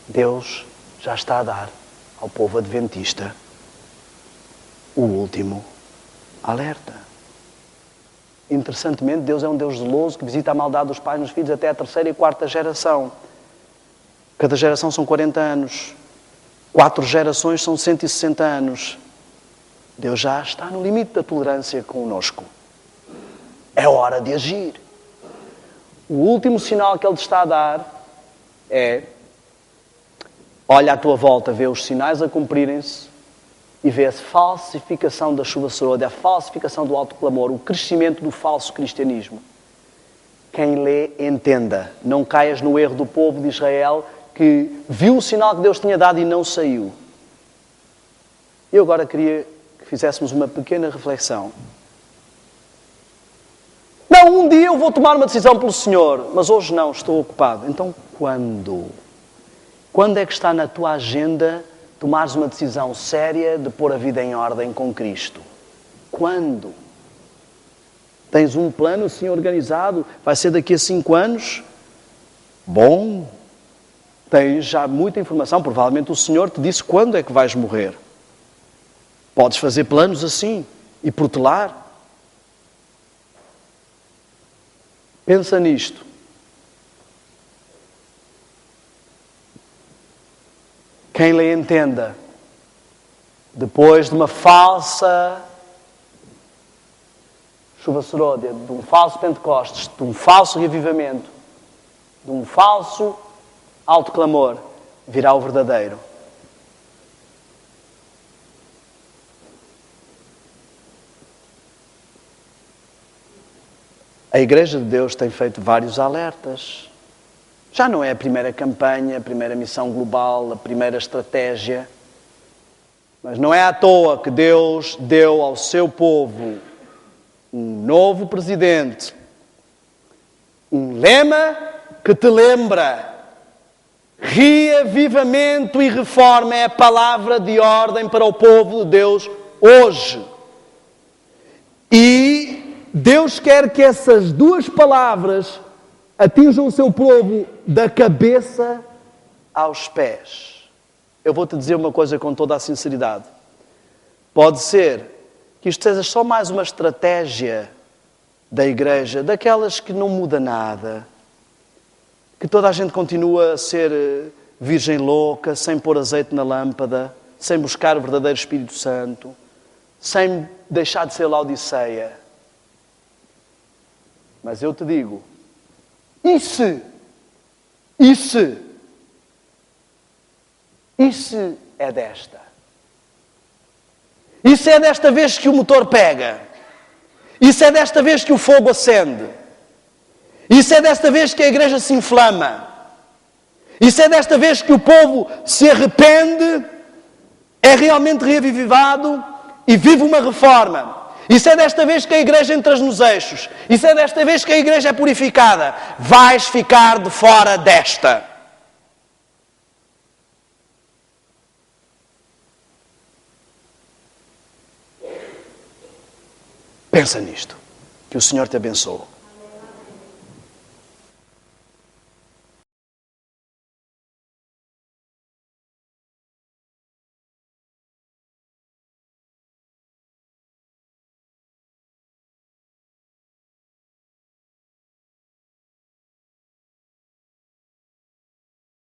Deus já está a dar ao povo adventista o último alerta. Interessantemente, Deus é um Deus zeloso que visita a maldade dos pais nos filhos até a 3ª e 4ª geração. Cada geração são 40 anos. 4 gerações são 160 anos. Deus já está no limite da tolerância conosco. É hora de agir. O último sinal que Ele te está a dar é: olha à tua volta, vê os sinais a cumprirem-se e vê a falsificação da chuva serôdia, a falsificação do autoclamor, o crescimento do falso cristianismo. Quem lê, entenda. Não caias no erro do povo de Israel que viu o sinal que Deus tinha dado e não saiu. Eu agora queria que fizéssemos uma pequena reflexão. Não, um dia eu vou tomar uma decisão pelo Senhor, mas hoje não, estou ocupado. Então, quando? Quando é que está na tua agenda tomares uma decisão séria de pôr a vida em ordem com Cristo? Quando? Tens um plano assim organizado? Vai ser daqui a 5 anos? Bom. Tens já muita informação. Provavelmente o Senhor te disse quando é que vais morrer. Podes fazer planos assim e protelar. Pensa nisto. Quem lhe entenda, depois de uma falsa chuva serôdia, de um falso Pentecostes, de um falso reavivamento, de um falso autoclamor, virá o verdadeiro. A Igreja de Deus tem feito vários alertas. Já não é a primeira campanha, a primeira missão global, a primeira estratégia. Mas não é à toa que Deus deu ao seu povo um novo presidente, um lema que te lembra: reavivamento e reforma é a palavra de ordem para o povo de Deus hoje. E Deus quer que essas duas palavras atinjam o seu povo da cabeça aos pés. Eu vou-te dizer uma coisa com toda a sinceridade. Pode ser que isto seja só mais uma estratégia da Igreja, daquelas que não muda nada, que toda a gente continua a ser virgem louca, sem pôr azeite na lâmpada, sem buscar o verdadeiro Espírito Santo, sem deixar de ser Laodiceia. Mas eu te digo, e se é desta? E se é desta vez que o motor pega? E se é desta vez que o fogo acende? E se é desta vez que a igreja se inflama? E se é desta vez que o povo se arrepende, é realmente reavivado e vive uma reforma? E se é desta vez que a igreja entra nos eixos? E se é desta vez que a igreja é purificada? Vais ficar de fora desta. Pensa nisto. Que o Senhor te abençoe.